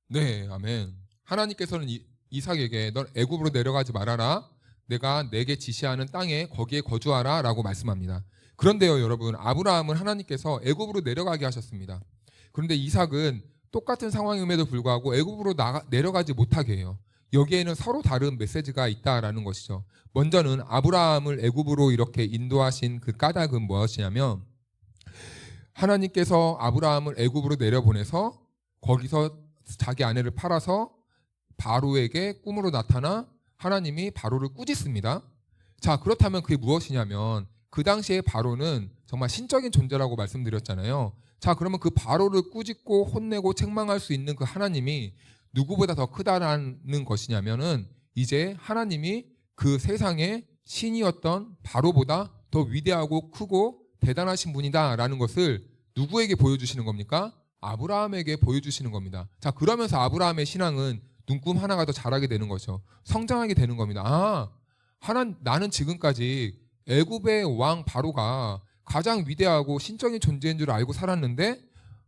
네, 아멘. 하나님께서는 이삭에게 넌 애굽으로 내려가지 말아라. 내가 내게 지시하는 땅에 거기에 거주하라 라고 말씀합니다. 그런데요, 여러분, 아브라함은 하나님께서 애굽으로 내려가게 하셨습니다. 그런데 이삭은 똑같은 상황임에도 불구하고 애굽으로 내려가지 못하게 해요. 여기에는 서로 다른 메시지가 있다라는 것이죠. 먼저는 아브라함을 애굽으로 이렇게 인도하신 그 까닭은 무엇이냐면, 하나님께서 아브라함을 애굽으로 내려보내서 거기서 자기 아내를 팔아서 바로에게 꿈으로 나타나 하나님이 바로를 꾸짖습니다. 자, 그렇다면 그게 무엇이냐면, 그 당시에 바로는 정말 신적인 존재라고 말씀드렸잖아요. 자, 그러면 그 바로를 꾸짖고 혼내고 책망할 수 있는 그 하나님이 누구보다 더 크다라는 것이냐면은, 이제 하나님이 그 세상의 신이었던 바로보다 더 위대하고 크고 대단하신 분이다라는 것을 누구에게 보여주시는 겁니까? 아브라함에게 보여주시는 겁니다. 자, 그러면서 아브라함의 신앙은 눈금 하나가 더 자라게 되는 거죠. 성장하게 되는 겁니다. 나는 지금까지 애굽의 왕 바로가 가장 위대하고 신적인 존재인 줄 알고 살았는데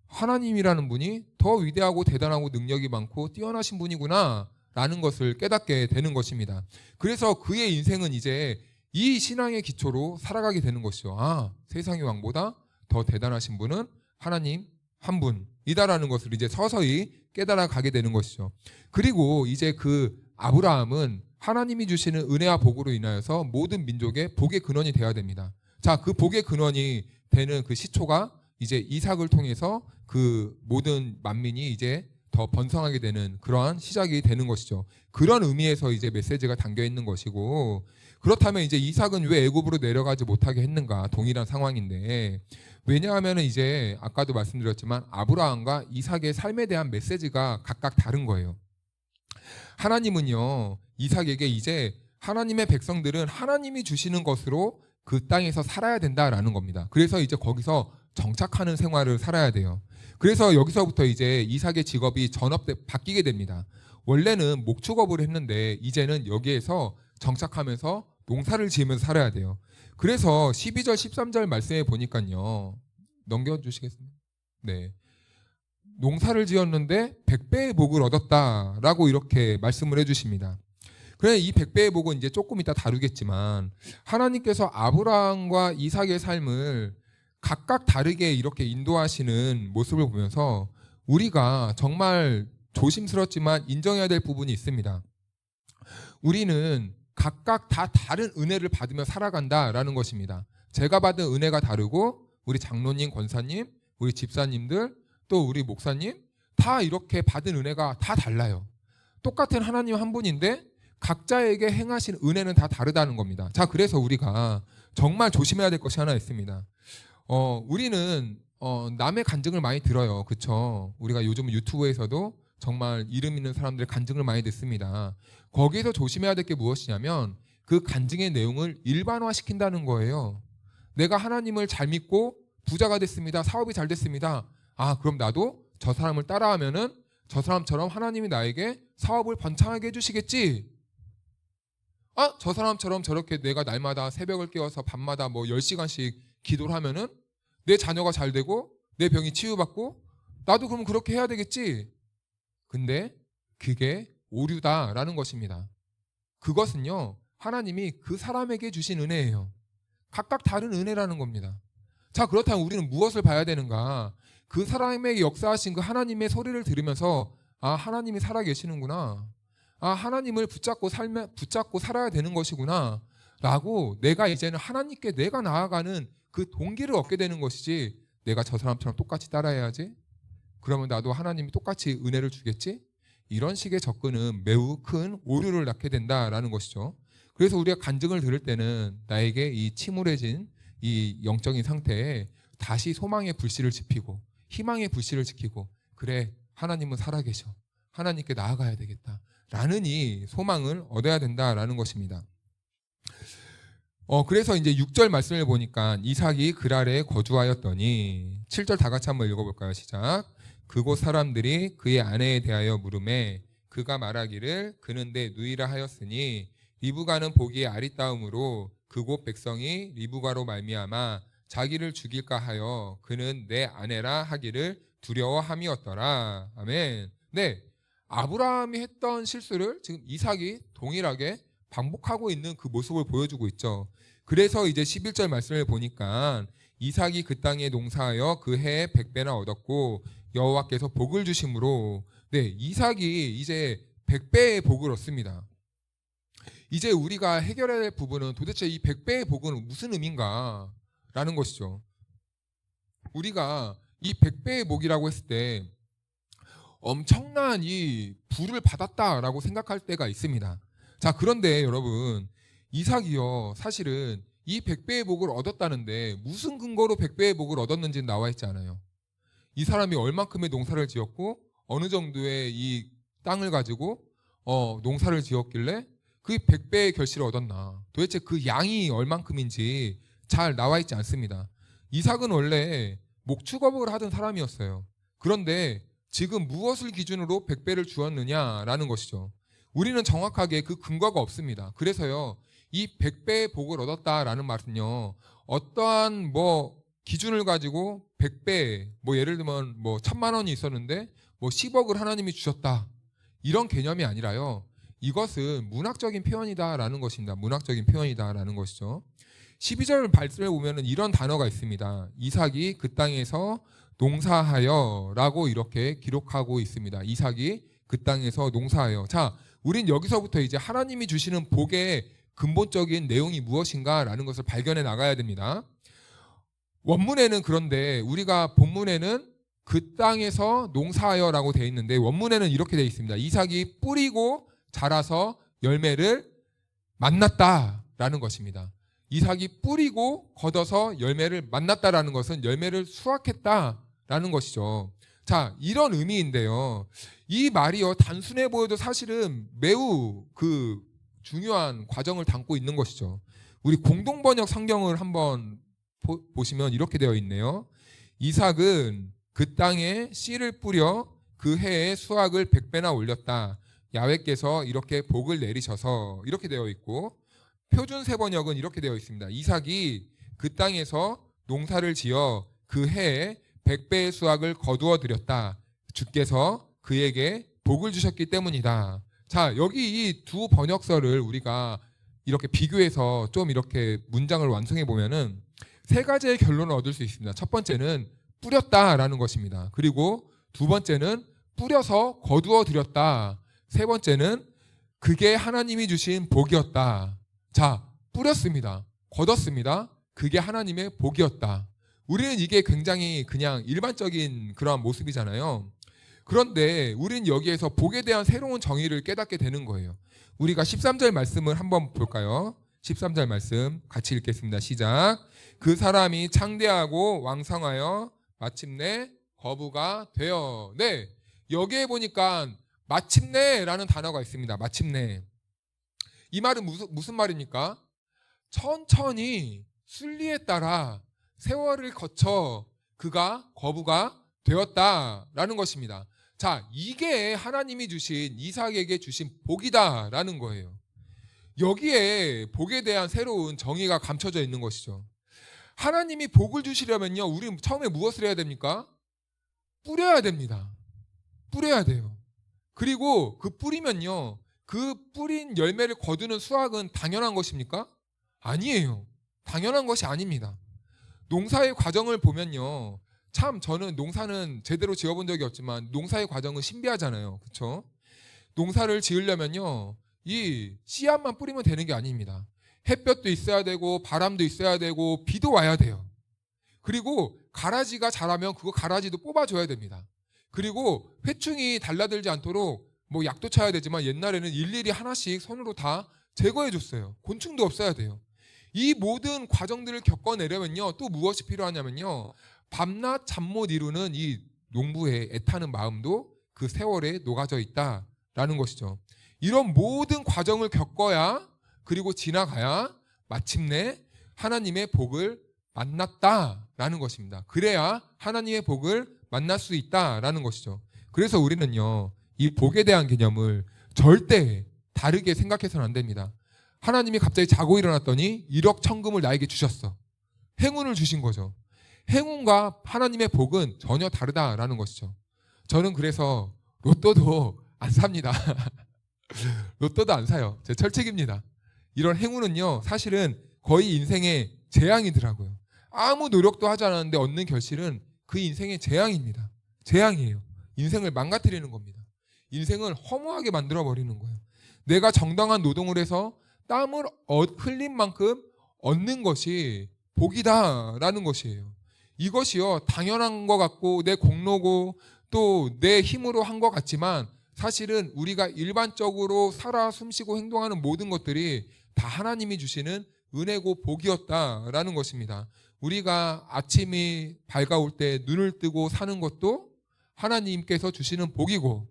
하나님이라는 분이 더 위대하고 대단하고 능력이 많고 뛰어나신 분이구나 라는 것을 깨닫게 되는 것입니다. 그래서 그의 인생은 이제 이 신앙의 기초로 살아가게 되는 것이죠. 아, 세상의 왕보다 더 대단하신 분은 하나님 한 분이다라는 것을 이제 서서히 깨달아 가게 되는 것이죠. 그리고 이제 그 아브라함은 하나님이 주시는 은혜와 복으로 인하여서 모든 민족의 복의 근원이 되어야 됩니다. 자, 그 복의 근원이 되는 그 시초가 이제 이삭을 통해서 그 모든 만민이 이제 더 번성하게 되는 그러한 시작이 되는 것이죠. 그런 의미에서 이제 메시지가 담겨 있는 것이고, 그렇다면 이제 이삭은 왜 애굽으로 내려가지 못하게 했는가? 동일한 상황인데, 왜냐하면 이제 아까도 말씀드렸지만 아브라함과 이삭의 삶에 대한 메시지가 각각 다른 거예요. 하나님은요, 이삭에게 이제 하나님의 백성들은 하나님이 주시는 것으로 그 땅에서 살아야 된다라는 겁니다. 그래서 이제 거기서 정착하는 생활을 살아야 돼요. 그래서 여기서부터 이제 이삭의 직업이 바뀌게 됩니다. 원래는 목축업을 했는데 이제는 여기에서 정착하면서 농사를 지으면서 살아야 돼요. 그래서 12절 13절 말씀에 보니까요. 넘겨주시겠습니까? 네. 농사를 지었는데 100배의 복을 얻었다라고 이렇게 말씀을 해주십니다. 그래, 이 100배의 복은 이제 조금 이따 다루겠지만 하나님께서 아브라함과 이삭의 삶을 각각 다르게 이렇게 인도하시는 모습을 보면서 우리가 정말 조심스럽지만 인정해야 될 부분이 있습니다. 우리는 각각 다 다른 은혜를 받으며 살아간다라는 것입니다. 제가 받은 은혜가 다르고 우리 장로님, 권사님, 우리 집사님들, 또 우리 목사님 다 이렇게 받은 은혜가 다 달라요. 똑같은 하나님 한 분인데 각자에게 행하신 은혜는 다 다르다는 겁니다. 자, 그래서 우리가 정말 조심해야 될 것이 하나 있습니다. 우리는 남의 간증을 많이 들어요. 그렇죠? 우리가 요즘 유튜브에서도 정말 이름 있는 사람들의 간증을 많이 듣습니다. 거기에서 조심해야 될 게 무엇이냐면 그 간증의 내용을 일반화시킨다는 거예요. 내가 하나님을 잘 믿고 부자가 됐습니다. 사업이 잘 됐습니다. 아, 그럼 나도 저 사람을 따라하면은 저 사람처럼 하나님이 나에게 사업을 번창하게 해주시겠지. 아, 저 사람처럼 저렇게 내가 날마다 새벽을 깨워서 밤마다 뭐 10시간씩 기도를 하면은 내 자녀가 잘 되고 내 병이 치유받고 나도 그럼 그렇게 해야 되겠지. 근데 그게 오류다라는 것입니다. 그것은요, 하나님이 그 사람에게 주신 은혜예요. 각각 다른 은혜라는 겁니다. 자, 그렇다면 우리는 무엇을 봐야 되는가? 그 사람에게 역사하신 그 하나님의 소리를 들으면서 아, 하나님이 살아계시는구나. 아, 하나님을 붙잡고 살아야 되는 것이구나. 라고 내가 이제는 하나님께 내가 나아가는 그 동기를 얻게 되는 것이지, 내가 저 사람처럼 똑같이 따라해야지. 그러면 나도 하나님이 똑같이 은혜를 주겠지? 이런 식의 접근은 매우 큰 오류를 낳게 된다라는 것이죠. 그래서 우리가 간증을 들을 때는 나에게 이 침울해진 이 영적인 상태에 다시 소망의 불씨를 지피고 희망의 불씨를 지키고, 그래, 하나님은 살아계셔. 하나님께 나아가야 되겠다. 라는 이 소망을 얻어야 된다라는 것입니다. 그래서 이제 6절 말씀을 보니까 이삭이 그랄에 거주하였더니, 7절 다 같이 한번 읽어볼까요? 시작. 그곳 사람들이 그의 아내에 대하여 물으매 그가 말하기를 그는 내 누이라 하였으니 리브가는 보기에 아리따움으로 그곳 백성이 리브가로 말미암아 자기를 죽일까 하여 그는 내 아내라 하기를 두려워함이었더라. 아멘. 네, 아브라함이 했던 실수를 지금 이삭이 동일하게 반복하고 있는 그 모습을 보여주고 있죠. 그래서 이제 11절 말씀을 보니까 이삭이 그 땅에 농사하여 그 해에 100배나 얻었고 여호와께서 복을 주심으로, 네, 이삭이 이제 100배의 복을 얻습니다. 이제 우리가 해결해야 될 부분은 도대체 이 100배의 복은 무슨 의미인가 라는 것이죠. 우리가 이 100배의 복이라고 했을 때 엄청난 이 부를 받았다라고 생각할 때가 있습니다. 자, 그런데 여러분, 이삭이요, 사실은 이 100배의 복을 얻었다는데 무슨 근거로 100배의 복을 얻었는지는 나와 있지 않아요. 이 사람이 얼만큼의 농사를 지었고 어느 정도의 이 땅을 가지고 농사를 지었길래 그 100배의 결실을 얻었나, 도대체 그 양이 얼만큼인지 잘 나와 있지 않습니다. 이삭은 원래 목축업을 하던 사람이었어요. 그런데 지금 무엇을 기준으로 100배를 주었느냐라는 것이죠. 우리는 정확하게 그 근거가 없습니다. 그래서요, 이 100배의 복을 얻었다라는 말은요, 어떠한 뭐 기준을 가지고 100배, 뭐 예를 들면 뭐 1000만 원이 있었는데 뭐 10억을 하나님이 주셨다, 이런 개념이 아니라요, 이것은 문학적인 표현이다라는 것입니다. 문학적인 표현이다라는 것이죠. 12절 말씀에 보면은 이런 단어가 있습니다. 이삭이 그 땅에서 농사하여라고 이렇게 기록하고 있습니다. 이삭이 그 땅에서 농사하여. 자, 우린 여기서부터 이제 하나님이 주시는 복의 근본적인 내용이 무엇인가라는 것을 발견해 나가야 됩니다. 원문에는 그런데 우리가 본문에는 그 땅에서 농사하여라고 되어 있는데 원문에는 이렇게 되어 있습니다. 이삭이 뿌리고 자라서 열매를 만났다라는 것입니다. 이삭이 뿌리고 걷어서 열매를 만났다라는 것은 열매를 수확했다라는 것이죠. 자, 이런 의미인데요. 이 말이요, 단순해 보여도 사실은 매우 그 중요한 과정을 담고 있는 것이죠. 우리 공동번역 성경을 한번 보시면 이렇게 되어 있네요. 이삭은 그 땅에 씨를 뿌려 그 해에 수확을 100배나 올렸다. 야훼께서 이렇게 복을 내리셔서 이렇게 되어 있고, 표준 세번역은 이렇게 되어 있습니다. 이삭이 그 땅에서 농사를 지어 그 해에 100배의 수확을 거두어 드렸다. 주께서 그에게 복을 주셨기 때문이다. 자, 여기 이 두 번역서를 우리가 이렇게 비교해서 좀 이렇게 문장을 완성해 보면은 세 가지의 결론을 얻을 수 있습니다. 첫 번째는 뿌렸다라는 것입니다. 그리고 두 번째는 뿌려서 거두어 드렸다. 세 번째는 그게 하나님이 주신 복이었다. 자, 뿌렸습니다. 거뒀습니다. 그게 하나님의 복이었다. 우리는 이게 굉장히 그냥 일반적인 그런 모습이잖아요. 그런데 우리는 여기에서 복에 대한 새로운 정의를 깨닫게 되는 거예요. 우리가 13절 말씀을 한번 볼까요? 13절 말씀 같이 읽겠습니다. 시작. 그 사람이 창대하고 왕성하여 마침내 거부가 되어. 네, 여기에 보니까 마침내라는 단어가 있습니다. 마침내. 이 말은 무슨 말입니까? 천천히 순리에 따라 세월을 거쳐 그가 거부가 되었다라는 것입니다. 자, 이게 하나님이 주신 이삭에게 주신 복이다라는 거예요. 여기에 복에 대한 새로운 정의가 감춰져 있는 것이죠. 하나님이 복을 주시려면요, 우리는 처음에 무엇을 해야 됩니까? 뿌려야 됩니다. 뿌려야 돼요. 그리고 그 뿌리면요, 그 뿌린 열매를 거두는 수확은 당연한 것입니까? 아니에요. 당연한 것이 아닙니다. 농사의 과정을 보면요, 참 저는 농사는 제대로 지어본 적이 없지만 농사의 과정은 신비하잖아요. 그렇죠? 농사를 지으려면요, 이 씨앗만 뿌리면 되는 게 아닙니다. 햇볕도 있어야 되고 바람도 있어야 되고 비도 와야 돼요. 그리고 가라지가 자라면 그거 가라지도 뽑아줘야 됩니다. 그리고 회충이 달라들지 않도록 뭐 약도 쳐야 되지만 옛날에는 일일이 하나씩 손으로 다 제거해 줬어요. 곤충도 없어야 돼요. 이 모든 과정들을 겪어내려면요, 또 무엇이 필요하냐면요, 밤낮 잠 못 이루는 이 농부의 애타는 마음도 그 세월에 녹아져 있다라는 것이죠. 이런 모든 과정을 겪어야, 그리고 지나가야 마침내 하나님의 복을 만났다라는 것입니다. 그래야 하나님의 복을 만날 수 있다라는 것이죠. 그래서 우리는요, 이 복에 대한 개념을 절대 다르게 생각해서는 안 됩니다. 하나님이 갑자기 자고 일어났더니 1억 천금을 나에게 주셨어. 행운을 주신 거죠. 행운과 하나님의 복은 전혀 다르다라는 것이죠. 저는 그래서 로또도 안 삽니다. 로또도 안 사요. 제 철칙입니다. 이런 행운은요, 사실은 거의 인생의 재앙이더라고요. 아무 노력도 하지 않았는데 얻는 결실은 그 인생의 재앙입니다. 재앙이에요. 인생을 망가뜨리는 겁니다. 인생을 허무하게 만들어버리는 거예요. 내가 정당한 노동을 해서 땀을 흘린 만큼 얻는 것이 복이다라는 것이에요. 이것이요, 당연한 것 같고 내 공로고 또 내 힘으로 한 것 같지만 사실은 우리가 일반적으로 살아 숨쉬고 행동하는 모든 것들이 다 하나님이 주시는 은혜고 복이었다라는 것입니다. 우리가 아침이 밝아올 때 눈을 뜨고 사는 것도 하나님께서 주시는 복이고,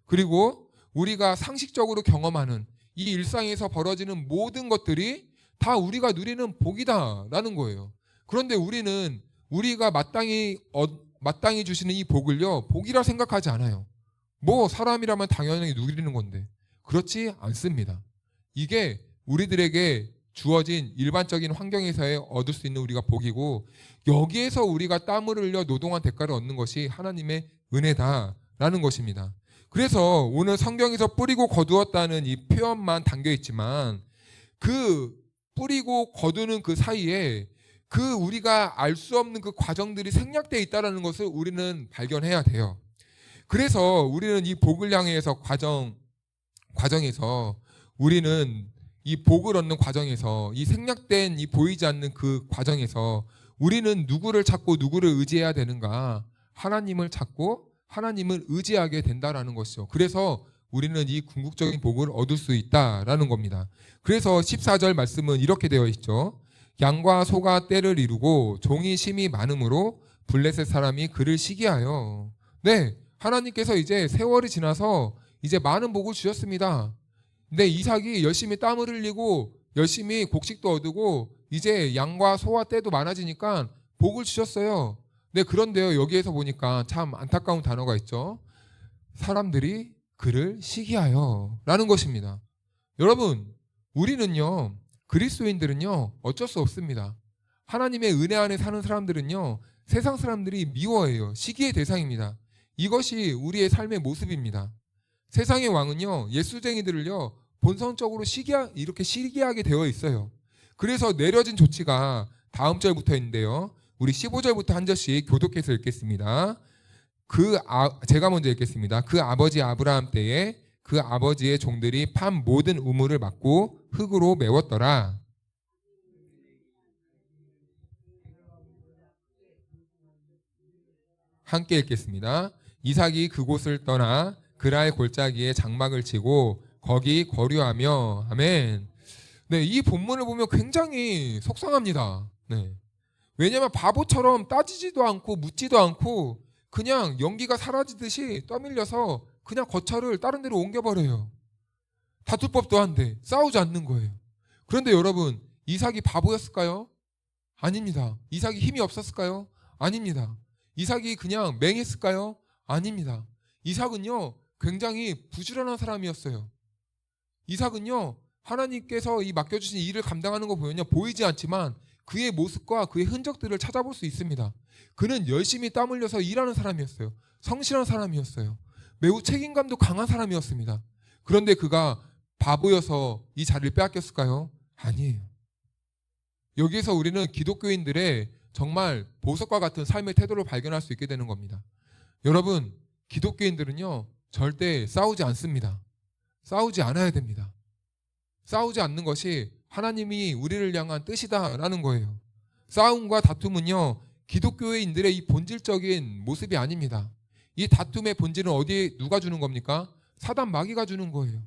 그리고 우리가 상식적으로 경험하는 이 일상에서 벌어지는 모든 것들이 다 우리가 누리는 복이다라는 거예요. 그런데 우리는 우리가 마땅히 주시는 이 복을요, 복이라 생각하지 않아요. 뭐 사람이라면 당연히 누리는 건데. 그렇지 않습니다. 이게 우리들에게 주어진 일반적인 환경에서의 얻을 수 있는 우리가 복이고, 여기에서 우리가 땀을 흘려 노동한 대가를 얻는 것이 하나님의 은혜다라는 것입니다. 그래서 오늘 성경에서 뿌리고 거두었다는 이 표현만 담겨 있지만 그 뿌리고 거두는 그 사이에 그 우리가 알 수 없는 그 과정들이 생략되어 있다는 것을 우리는 발견해야 돼요. 그래서 우리는 이 복을 향해서 과정에서 우리는 이 복을 얻는 과정에서 이 생략된 이 보이지 않는 그 과정에서 우리는 누구를 찾고 누구를 의지해야 되는가? 하나님을 찾고 하나님을 의지하게 된다라는 것이죠. 그래서 우리는 이 궁극적인 복을 얻을 수 있다라는 겁니다. 그래서 14절 말씀은 이렇게 되어 있죠. 양과 소가 떼를 이루고 종이 심이 많음으로 블레셋 사람이 그를 시기하여. 네, 하나님께서 이제 세월이 지나서 이제 많은 복을 주셨습니다. 근데 이삭이 열심히 땀을 흘리고 열심히 곡식도 얻고 이제 양과 소와 떼도 많아지니까 복을 주셨어요. 네, 그런데요, 여기에서 보니까 참 안타까운 단어가 있죠. 사람들이 그를 시기하여 라는 것입니다. 여러분, 우리는요, 그리스도인들은요, 어쩔 수 없습니다. 하나님의 은혜 안에 사는 사람들은요, 세상 사람들이 미워해요. 시기의 대상입니다. 이것이 우리의 삶의 모습입니다. 세상의 왕은요, 예수쟁이들을요, 본성적으로 이렇게 시기하게 되어 있어요. 그래서 내려진 조치가 다음 절부터 있는데요. 우리 15절부터 한 절씩 교독해서 읽겠습니다. 제가 먼저 읽겠습니다. 그 아버지 아브라함 때에 그 아버지의 종들이 판 모든 우물을 막고 흙으로 메웠더라. 함께 읽겠습니다. 이삭이 그곳을 떠나 그랄 골짜기에 장막을 치고 거기 거류하며. 아멘. 네, 이 본문을 보면 굉장히 속상합니다. 네. 왜냐하면 바보처럼 따지지도 않고 묻지도 않고 그냥 연기가 사라지듯이 떠밀려서 그냥 거처를 다른 데로 옮겨버려요. 다툴 법도 한데 싸우지 않는 거예요. 그런데 여러분, 이삭이 바보였을까요? 아닙니다. 이삭이 힘이 없었을까요? 아닙니다. 이삭이 그냥 맹했을까요? 아닙니다. 이삭은요, 굉장히 부지런한 사람이었어요. 이삭은요, 하나님께서 이 맡겨주신 일을 감당하는 거 보면요, 보이지 않지만 그의 모습과 그의 흔적들을 찾아볼 수 있습니다. 그는 열심히 땀 흘려서 일하는 사람이었어요. 성실한 사람이었어요. 매우 책임감도 강한 사람이었습니다. 그런데 그가 바보여서 이 자리를 빼앗겼을까요? 아니에요. 여기에서 우리는 기독교인들의 정말 보석과 같은 삶의 태도를 발견할 수 있게 되는 겁니다. 여러분, 기독교인들은요, 절대 싸우지 않습니다. 싸우지 않아야 됩니다. 싸우지 않는 것이 하나님이 우리를 향한 뜻이다라는 거예요. 싸움과 다툼은요, 기독교인들의 이 본질적인 모습이 아닙니다. 이 다툼의 본질은 어디에 누가 주는 겁니까? 사단 마귀가 주는 거예요.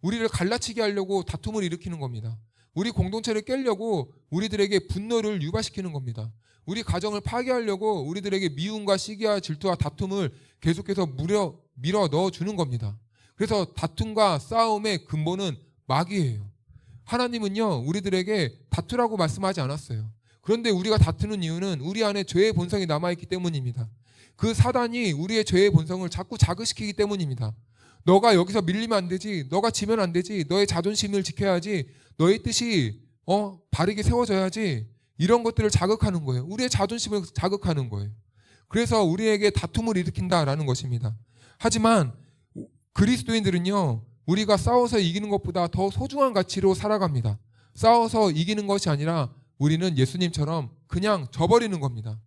우리를 갈라치게 하려고 다툼을 일으키는 겁니다. 우리 공동체를 깨려고 우리들에게 분노를 유발시키는 겁니다. 우리 가정을 파괴하려고 우리들에게 미움과 시기와 질투와 다툼을 계속해서 밀어 넣어주는 겁니다. 그래서 다툼과 싸움의 근본은 마귀예요. 하나님은요, 우리들에게 다투라고 말씀하지 않았어요. 그런데 우리가 다투는 이유는 우리 안에 죄의 본성이 남아있기 때문입니다. 그 사단이 우리의 죄의 본성을 자꾸 자극시키기 때문입니다. 너가 여기서 밀리면 안 되지, 너가 지면 안 되지, 너의 자존심을 지켜야지, 너의 뜻이 바르게 세워져야지, 이런 것들을 자극하는 거예요. 우리의 자존심을 자극하는 거예요. 그래서 우리에게 다툼을 일으킨다라는 것입니다. 하지만 그리스도인들은요, 우리가 싸워서 이기는 것보다 더 소중한 가치로 살아갑니다. 싸워서 이기는 것이 아니라 우리는 예수님처럼 그냥 져버리는 겁니다.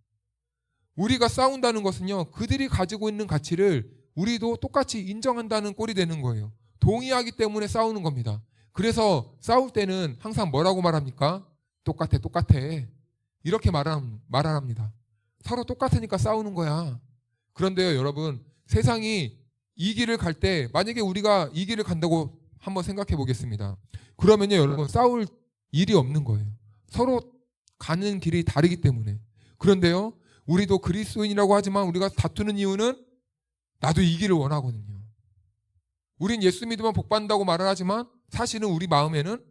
우리가 싸운다는 것은요, 그들이 가지고 있는 가치를 우리도 똑같이 인정한다는 꼴이 되는 거예요. 동의하기 때문에 싸우는 겁니다. 그래서 싸울 때는 항상 뭐라고 말합니까? 똑같아. 이렇게 말합니다. 서로 똑같으니까 싸우는 거야. 그런데요, 여러분, 세상이 이 길을 갈 때 만약에 우리가 이 길을 간다고 한번 생각해 보겠습니다. 그러면요, 여러분, 싸울 일이 없는 거예요. 서로 가는 길이 다르기 때문에. 그런데요, 우리도 그리스도인이라고 하지만 우리가 다투는 이유는 나도 이 길을 원하거든요. 우린 예수 믿으면 복 받는다고 말을 하지만 사실은 우리 마음에는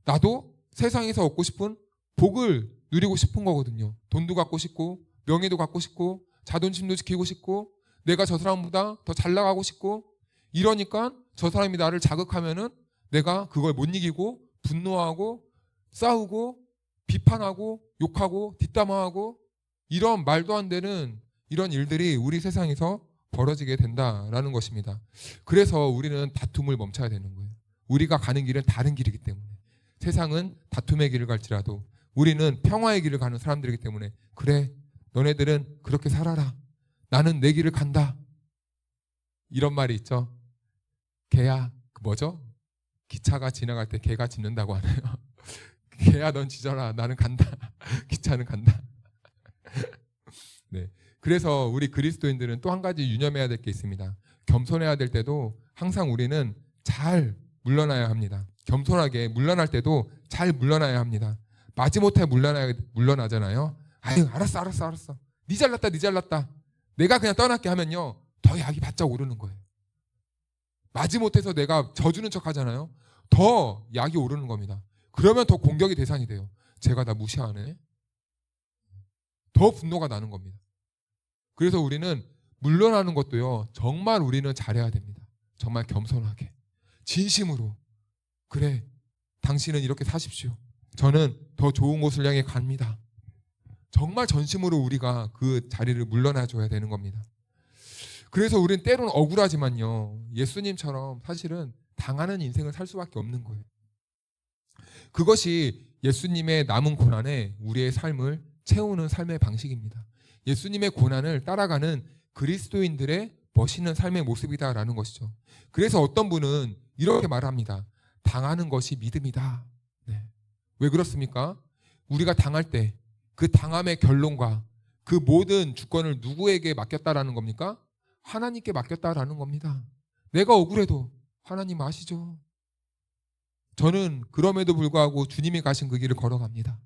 나도 세상에서 얻고 싶은 복을 누리고 싶은 거거든요. 돈도 갖고 싶고 명예도 갖고 싶고 자존심도 지키고 싶고 내가 저 사람보다 더 잘 나가고 싶고, 이러니까 저 사람이 나를 자극하면은 내가 그걸 못 이기고 분노하고 싸우고 비판하고 욕하고 뒷담화하고 이런 말도 안 되는 이런 일들이 우리 세상에서 벌어지게 된다라는 것입니다. 그래서 우리는 다툼을 멈춰야 되는 거예요. 우리가 가는 길은 다른 길이기 때문에. 세상은 다툼의 길을 갈지라도 우리는 평화의 길을 가는 사람들이기 때문에 그래, 너네들은 그렇게 살아라. 나는 내 길을 간다. 이런 말이 있죠. 개야, 뭐죠? 기차가 지나갈 때 개가 짖는다고 하네요. 개야, 넌 짖어라. 나는 간다. 기차는 간다. 네. 그래서 우리 그리스도인들은 또 한 가지 유념해야 될 게 있습니다. 겸손해야 될 때도 항상 우리는 잘 물러나야 합니다. 겸손하게 물러날 때도 잘 물러나야 합니다. 마지못해 물러나잖아요. 아유, 알았어. 니 잘났다. 내가 그냥 떠날게 하면요, 더 약이 바짝 오르는 거예요. 마지못해서 내가 져주는 척 하잖아요. 더 약이 오르는 겁니다. 그러면 더 공격의 대상이 돼요. 제가 나 무시하네. 더 분노가 나는 겁니다. 그래서 우리는 물러나는 것도요, 정말 우리는 잘해야 됩니다. 정말 겸손하게, 진심으로. 그래, 당신은 이렇게 사십시오. 저는 더 좋은 곳을 향해 갑니다. 정말 전심으로 우리가 그 자리를 물러나 줘야 되는 겁니다. 그래서 우리는 때로는 억울하지만요, 예수님처럼 사실은 당하는 인생을 살 수밖에 없는 거예요. 그것이 예수님의 남은 고난에 우리의 삶을 채우는 삶의 방식입니다. 예수님의 고난을 따라가는 그리스도인들의 멋있는 삶의 모습이다라는 것이죠. 그래서 어떤 분은 이렇게 말합니다. 당하는 것이 믿음이다. 네. 왜 그렇습니까? 우리가 당할 때 그 당함의 결론과 그 모든 주권을 누구에게 맡겼다라는 겁니까? 하나님께 맡겼다라는 겁니다. 내가 억울해도 하나님 아시죠? 저는 그럼에도 불구하고 주님이 가신 그 길을 걸어갑니다.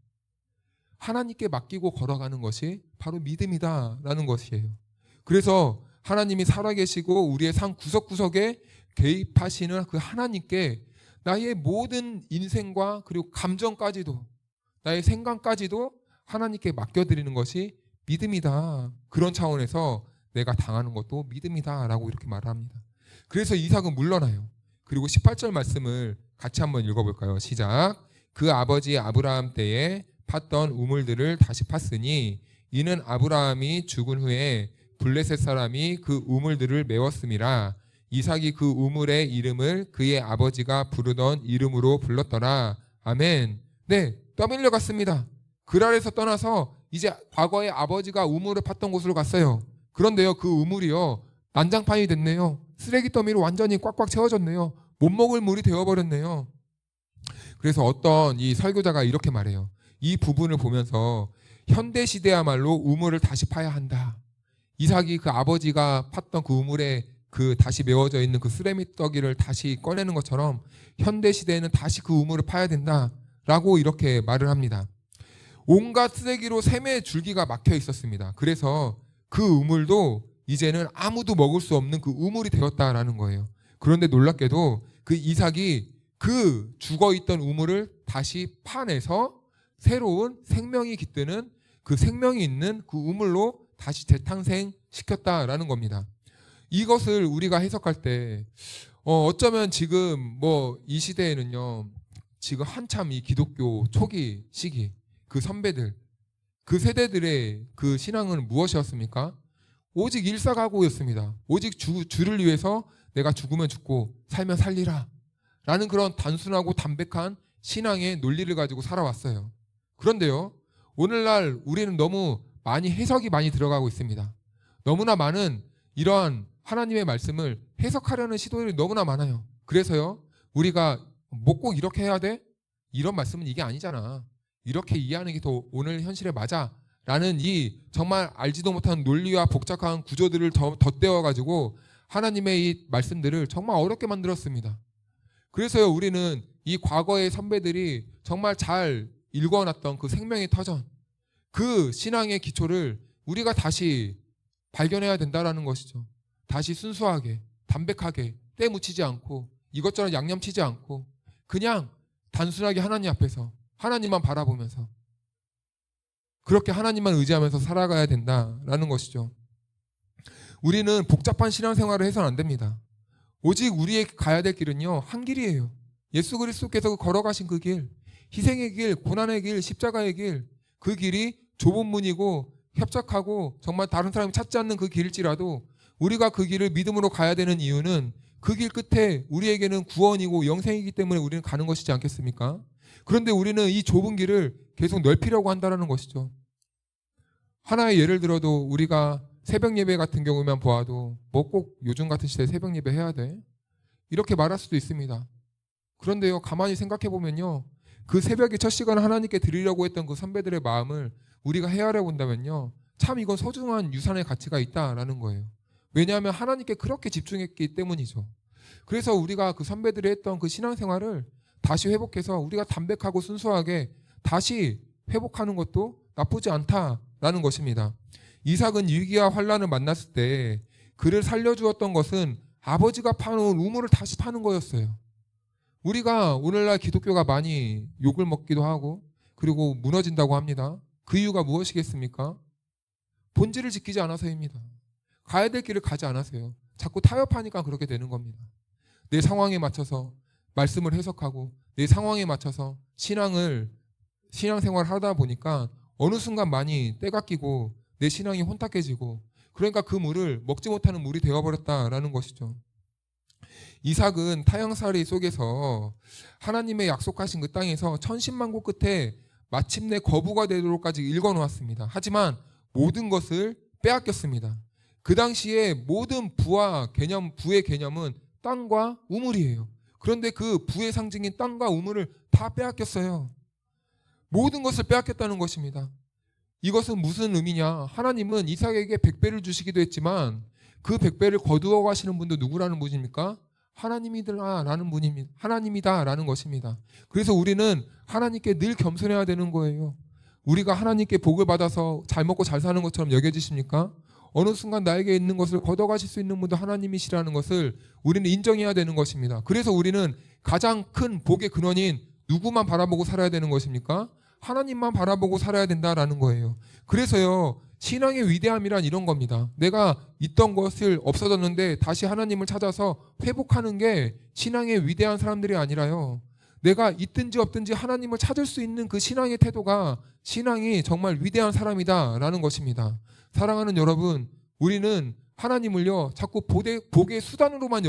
하나님께 맡기고 걸어가는 것이 바로 믿음이다라는 것이에요. 그래서 하나님이 살아계시고 우리의 삶 구석구석에 개입하시는 그 하나님께 나의 모든 인생과 그리고 감정까지도, 나의 생각까지도 하나님께 맡겨드리는 것이 믿음이다. 그런 차원에서 내가 당하는 것도 믿음이다라고 이렇게 말합니다. 그래서 이삭은 물러나요. 그리고 18절 말씀을 같이 한번 읽어볼까요? 시작. 그 아버지 아브라함 때에 팠던 우물들을 다시 팠으니 이는 아브라함이 죽은 후에 블레셋 사람이 그 우물들을 메웠음이라. 이삭이 그 우물의 이름을 그의 아버지가 부르던 이름으로 불렀더라. 아멘. 네, 떠밀려 갔습니다. 그랄에서 떠나서 이제 과거에 아버지가 우물을 팠던 곳으로 갔어요. 그런데요, 그 우물이요, 난장판이 됐네요. 쓰레기 더미로 완전히 꽉꽉 채워졌네요. 못 먹을 물이 되어버렸네요. 그래서 어떤 이 설교자가 이렇게 말해요. 이 부분을 보면서 현대시대야말로 우물을 다시 파야 한다. 이삭이 그 아버지가 팠던 그 우물에 그 다시 메워져 있는 그 쓰레기더기를 다시 꺼내는 것처럼 현대시대에는 다시 그 우물을 파야 된다라고 이렇게 말을 합니다. 온갖 쓰레기로 샘의 줄기가 막혀 있었습니다. 그래서 그 우물도 이제는 아무도 먹을 수 없는 그 우물이 되었다라는 거예요. 그런데 놀랍게도 그 이삭이 그 죽어있던 우물을 다시 파내서 새로운 생명이 깃드는 그 생명이 있는 그 우물로 다시 재탄생시켰다라는 겁니다. 이것을 우리가 해석할 때 어쩌면 지금 뭐 이 시대에는요, 지금 한참 이 기독교 초기 시기 그 선배들, 그 세대들의 그 신앙은 무엇이었습니까? 오직 일사각오였습니다. 오직 주를 위해서 내가 죽으면 죽고 살면 살리라 라는 그런 단순하고 담백한 신앙의 논리를 가지고 살아왔어요. 그런데요, 오늘날 우리는 너무 많이 해석이 많이 들어가고 있습니다. 너무나 많은 이러한 하나님의 말씀을 해석하려는 시도들이 너무나 많아요. 그래서요, 우리가 뭐 꼭 이렇게 해야 돼? 이런 말씀은 이게 아니잖아. 이렇게 이해하는 게 더 오늘 현실에 맞아 라는 이 정말 알지도 못한 논리와 복잡한 구조들을 덧대어가지고 하나님의 이 말씀들을 정말 어렵게 만들었습니다. 그래서요, 우리는 이 과거의 선배들이 정말 잘 읽어놨던 그 생명의 터전, 그 신앙의 기초를 우리가 다시 발견해야 된다라는 것이죠. 다시 순수하게, 담백하게, 때 묻히지 않고 이것저것 양념 치지 않고 그냥 단순하게 하나님 앞에서 하나님만 바라보면서 그렇게 하나님만 의지하면서 살아가야 된다라는 것이죠. 우리는 복잡한 신앙생활을 해서는 안 됩니다. 오직 우리의 가야 될 길은요, 한 길이에요. 예수 그리스도께서 걸어가신 그 길, 희생의 길, 고난의 길, 십자가의 길, 그 길이 좁은 문이고 협착하고 정말 다른 사람이 찾지 않는 그 길일지라도 우리가 그 길을 믿음으로 가야 되는 이유는 그 길 끝에 우리에게는 구원이고 영생이기 때문에 우리는 가는 것이지 않겠습니까? 그런데 우리는 이 좁은 길을 계속 넓히려고 한다는 것이죠. 하나의 예를 들어도 우리가 새벽 예배 같은 경우만 보아도 뭐 꼭 요즘 같은 시대에 새벽 예배 해야 돼? 이렇게 말할 수도 있습니다. 그런데요, 가만히 생각해 보면요, 그 새벽의 첫 시간을 하나님께 드리려고 했던 그 선배들의 마음을 우리가 헤아려 본다면요, 참 이건 소중한 유산의 가치가 있다라는 거예요. 왜냐하면 하나님께 그렇게 집중했기 때문이죠. 그래서 우리가 그 선배들이 했던 그 신앙생활을 다시 회복해서 우리가 담백하고 순수하게 다시 회복하는 것도 나쁘지 않다라는 것입니다. 이삭은 위기와 환란을 만났을 때 그를 살려주었던 것은 아버지가 파놓은 우물을 다시 파는 거였어요. 우리가 오늘날 기독교가 많이 욕을 먹기도 하고 그리고 무너진다고 합니다. 그 이유가 무엇이겠습니까? 본질을 지키지 않아서입니다. 가야 될 길을 가지 않아서요. 자꾸 타협하니까 그렇게 되는 겁니다. 내 상황에 맞춰서 말씀을 해석하고 내 상황에 맞춰서 신앙생활을 하다 보니까 어느 순간 많이 때가 끼고 내 신앙이 혼탁해지고 그러니까 그 물을 먹지 못하는 물이 되어버렸다라는 것이죠. 이삭은 타향살이 속에서 하나님의 약속하신 그 땅에서 천신만고 끝에 마침내 거부가 되도록까지 읽어놓았습니다. 하지만 모든 것을 빼앗겼습니다. 그 당시에 모든 부의 개념은 땅과 우물이에요. 그런데 그 부의 상징인 땅과 우물을 다 빼앗겼어요. 모든 것을 빼앗겼다는 것입니다. 이것은 무슨 의미냐? 하나님은 이삭에게 100배를 주시기도 했지만 그 100배를 거두어 가시는 분도 누구라는 분입니까? 하나님이다라는 것입니다. 그래서 우리는 하나님께 늘 겸손해야 되는 거예요. 우리가 하나님께 복을 받아서 잘 먹고 잘 사는 것처럼 여겨지십니까? 어느 순간 나에게 있는 것을 걷어가실 수 있는 분도 하나님이시라는 것을 우리는 인정해야 되는 것입니다. 그래서 우리는 가장 큰 복의 근원인 누구만 바라보고 살아야 되는 것입니까? 하나님만 바라보고 살아야 된다라는 거예요. 그래서요, 신앙의 위대함이란 이런 겁니다. 내가 있던 것을 없어졌는데 다시 하나님을 찾아서 회복하는 게 신앙의 위대한 사람들이 아니라요, 내가 있든지 없든지 하나님을 찾을 수 있는 그 신앙의 태도가 신앙이 정말 위대한 사람이다라는 것입니다. 사랑하는 여러분, 우리는 하나님을요 자꾸 복의 수단으로만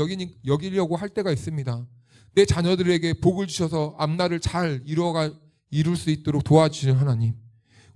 여기려고 할 때가 있습니다. 내 자녀들에게 복을 주셔서 앞날을 잘 이룰 수 있도록 도와주시는 하나님,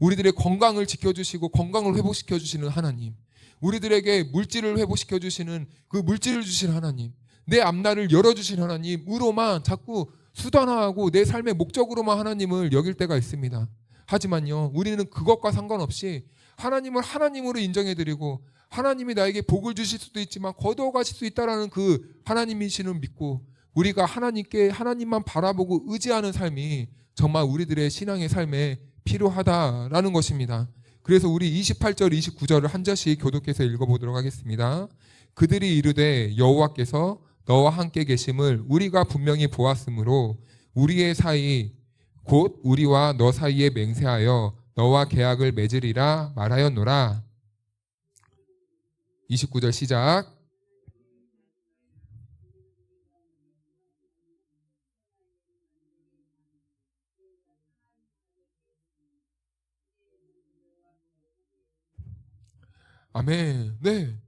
우리들의 건강을 지켜주시고 건강을 회복시켜주시는 하나님, 우리들에게 물질을 회복시켜주시는 그 물질을 주시는 하나님, 내 앞날을 열어주신 하나님으로만 자꾸 수단화하고 내 삶의 목적으로만 하나님을 여길 때가 있습니다. 하지만요, 우리는 그것과 상관없이 하나님을 하나님으로 인정해드리고 하나님이 나에게 복을 주실 수도 있지만 거두어 가실 수 있다라는 그 하나님이시는 믿고 우리가 하나님만 바라보고 의지하는 삶이 정말 우리들의 신앙의 삶에 필요하다라는 것입니다. 그래서 우리 28절 29절을 한 절씩 교독해서 읽어보도록 하겠습니다. 그들이 이르되 여호와께서 너와 함께 계심을 우리가 분명히 보았으므로 우리의 사이 곧 우리와 너 사이에 맹세하여 너와 계약을 맺으리라 말하였노라. 29절 시작. 아멘. 네.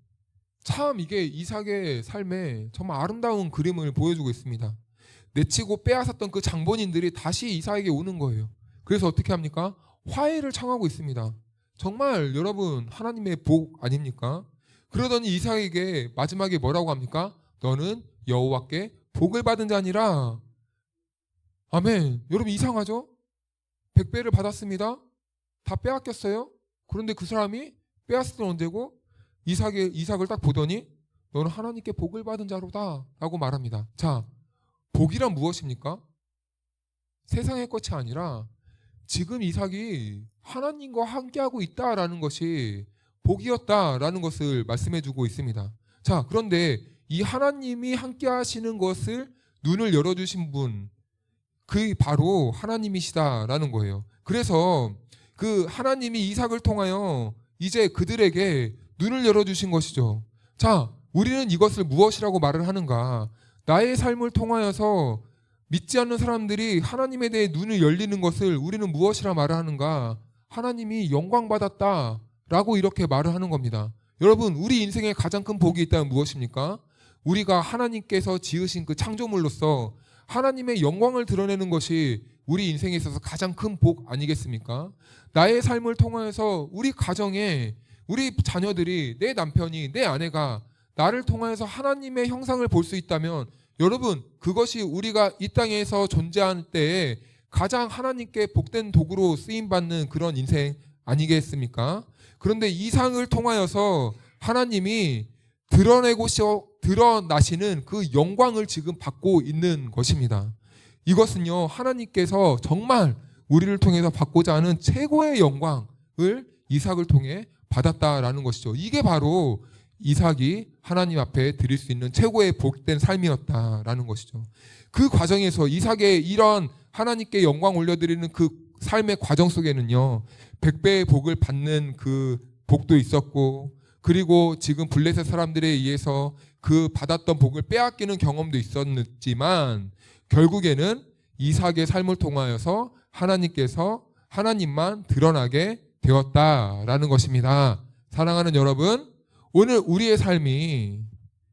참 이게 이삭의 삶에 정말 아름다운 그림을 보여주고 있습니다. 내치고 빼앗았던 그 장본인들이 다시 이삭에게 오는 거예요. 그래서 어떻게 합니까? 화해를 청하고 있습니다. 정말 여러분 하나님의 복 아닙니까? 그러더니 이삭에게 마지막에 뭐라고 합니까? 너는 여호와께 복을 받은 자니라. 아멘. 여러분 이상하죠? 100배를 받았습니다. 다 빼앗겼어요. 그런데 그 사람이 빼앗을 땐 언제고 이삭을 딱 보더니 너는 하나님께 복을 받은 자로다 라고 말합니다. 자, 복이란 무엇입니까? 세상의 것이 아니라 지금 이삭이 하나님과 함께하고 있다라는 것이 복이었다라는 것을 말씀해주고 있습니다. 자, 그런데 이 하나님이 함께하시는 것을 눈을 열어주신 분, 그 바로 하나님이시다라는 거예요. 그래서 그 하나님이 이삭을 통하여 이제 그들에게 눈을 열어주신 것이죠. 자, 우리는 이것을 무엇이라고 말을 하는가? 나의 삶을 통하여서 믿지 않는 사람들이 하나님에 대해 눈을 열리는 것을 우리는 무엇이라 말을 하는가? 하나님이 영광받았다라고 이렇게 말을 하는 겁니다. 여러분, 우리 인생에 가장 큰 복이 있다면 무엇입니까? 우리가 하나님께서 지으신 그 창조물로서 하나님의 영광을 드러내는 것이 우리 인생에 있어서 가장 큰 복 아니겠습니까? 나의 삶을 통하여서 우리 가정에 우리 자녀들이, 내 남편이, 내 아내가 나를 통하여서 하나님의 형상을 볼 수 있다면 여러분, 그것이 우리가 이 땅에서 존재할 때에 가장 하나님께 복된 도구로 쓰임받는 그런 인생 아니겠습니까? 그런데 이 상을 통하여서 하나님이 드러나시는 그 영광을 지금 받고 있는 것입니다. 이것은요, 하나님께서 정말 우리를 통해서 받고자 하는 최고의 영광을 이삭을 통해 받았다라는 것이죠. 이게 바로 이삭이 하나님 앞에 드릴 수 있는 최고의 복된 삶이었다라는 것이죠. 그 과정에서 이삭의 이런 하나님께 영광 올려드리는 그 삶의 과정 속에는요, 100배의 복을 받는 그 복도 있었고, 그리고 지금 블레셋 사람들에 의해서 그 받았던 복을 빼앗기는 경험도 있었지만 결국에는 이삭의 삶을 통하여서 하나님께서 하나님만 드러나게 되었다라는 것입니다. 사랑하는 여러분, 오늘 우리의 삶이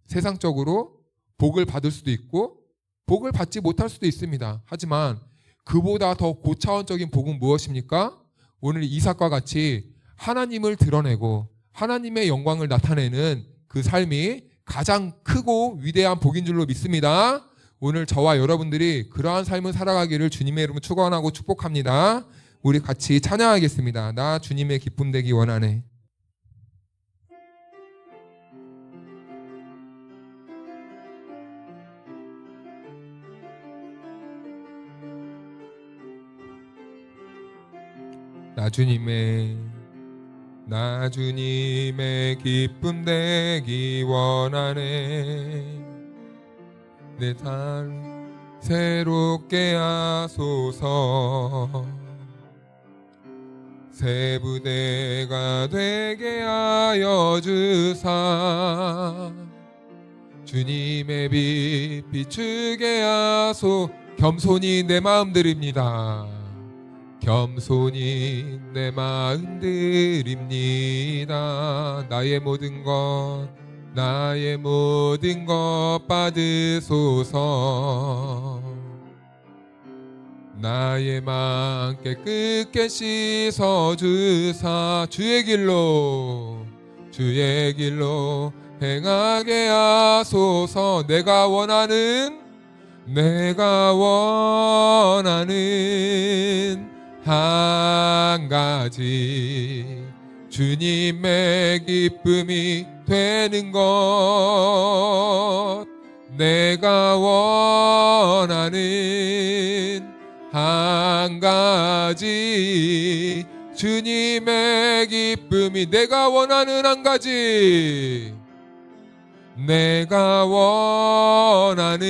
세상적으로 복을 받을 수도 있고 복을 받지 못할 수도 있습니다. 하지만 그보다 더 고차원적인 복은 무엇입니까? 오늘 이삭과 같이 하나님을 드러내고 하나님의 영광을 나타내는 그 삶이 가장 크고 위대한 복인 줄로 믿습니다. 오늘 저와 여러분들이 그러한 삶을 살아가기를 주님의 이름으로 축원하고 축복합니다. 우리 같이 찬양하겠습니다. 나 주님의 기쁨 되기 원하네. 나 주님의 기쁨 되기 원하네. 내 삶 새롭게 하소서. 새 부대가 되게 하여 주사. 주님의 빛 비추게 하소. 겸손히 내 마음 드립니다. 겸손히 내 마음 드립니다. 나의 모든 것 받으소서. 나의 마음 깨끗게 씻어주사. 주의 길로 행하게 하소서. 내가 원하는 한 가지 주님의 기쁨이 되는 것. 내가 원하는 한 가지 주님의 기쁨이. 내가 원하는 한 가지. 내가 원하는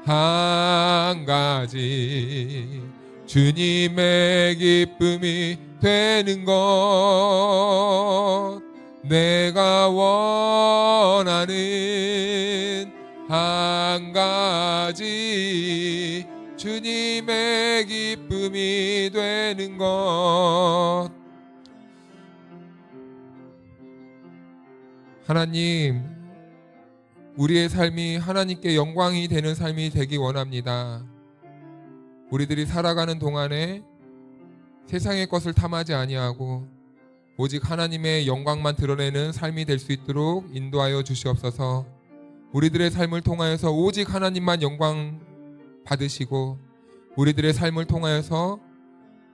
한 가지 주님의 기쁨이 되는 것. 내가 원하는 한 가지 주님의 기쁨이 되는 것. 하나님, 우리의 삶이 하나님께 영광이 되는 삶이 되기 원합니다. 우리들이 살아가는 동안에 세상의 것을 탐하지 아니하고 오직 하나님의 영광만 드러내는 삶이 될 수 있도록 인도하여 주시옵소서. 우리들의 삶을 통하여서 오직 하나님만 영광 받으시고 우리들의 삶을 통하여서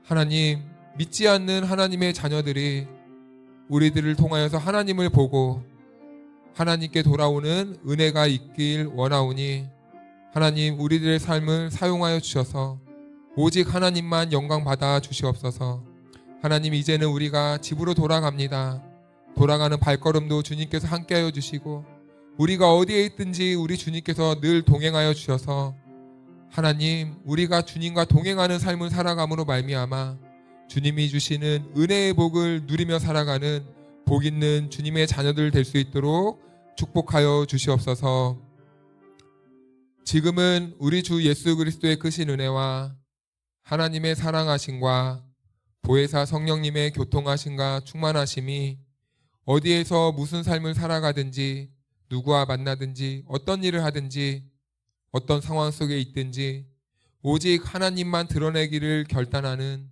하나님, 믿지 않는 하나님의 자녀들이 우리들을 통하여서 하나님을 보고 하나님께 돌아오는 은혜가 있길 원하오니 하나님, 우리들의 삶을 사용하여 주셔서 오직 하나님만 영광 받아 주시옵소서. 하나님, 이제는 우리가 집으로 돌아갑니다. 돌아가는 발걸음도 주님께서 함께하여 주시고 우리가 어디에 있든지 우리 주님께서 늘 동행하여 주셔서 하나님, 우리가 주님과 동행하는 삶을 살아감으로 말미암아 주님이 주시는 은혜의 복을 누리며 살아가는 복 있는 주님의 자녀들 될 수 있도록 축복하여 주시옵소서. 지금은 우리 주 예수 그리스도의 크신 은혜와 하나님의 사랑하심과 보혜사 성령님의 교통하심과 충만하심이 어디에서 무슨 삶을 살아가든지 누구와 만나든지 어떤 일을 하든지 어떤 상황 속에 있든지 오직 하나님만 드러내기를 결단하는,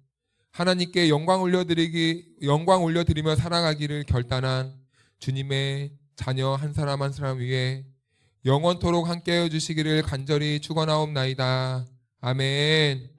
하나님께 영광 올려드리며 살아가기를 결단한 주님의 자녀 한 사람 한 사람 위에 영원토록 함께해 주시기를 간절히 축원하옵나이다. 아멘.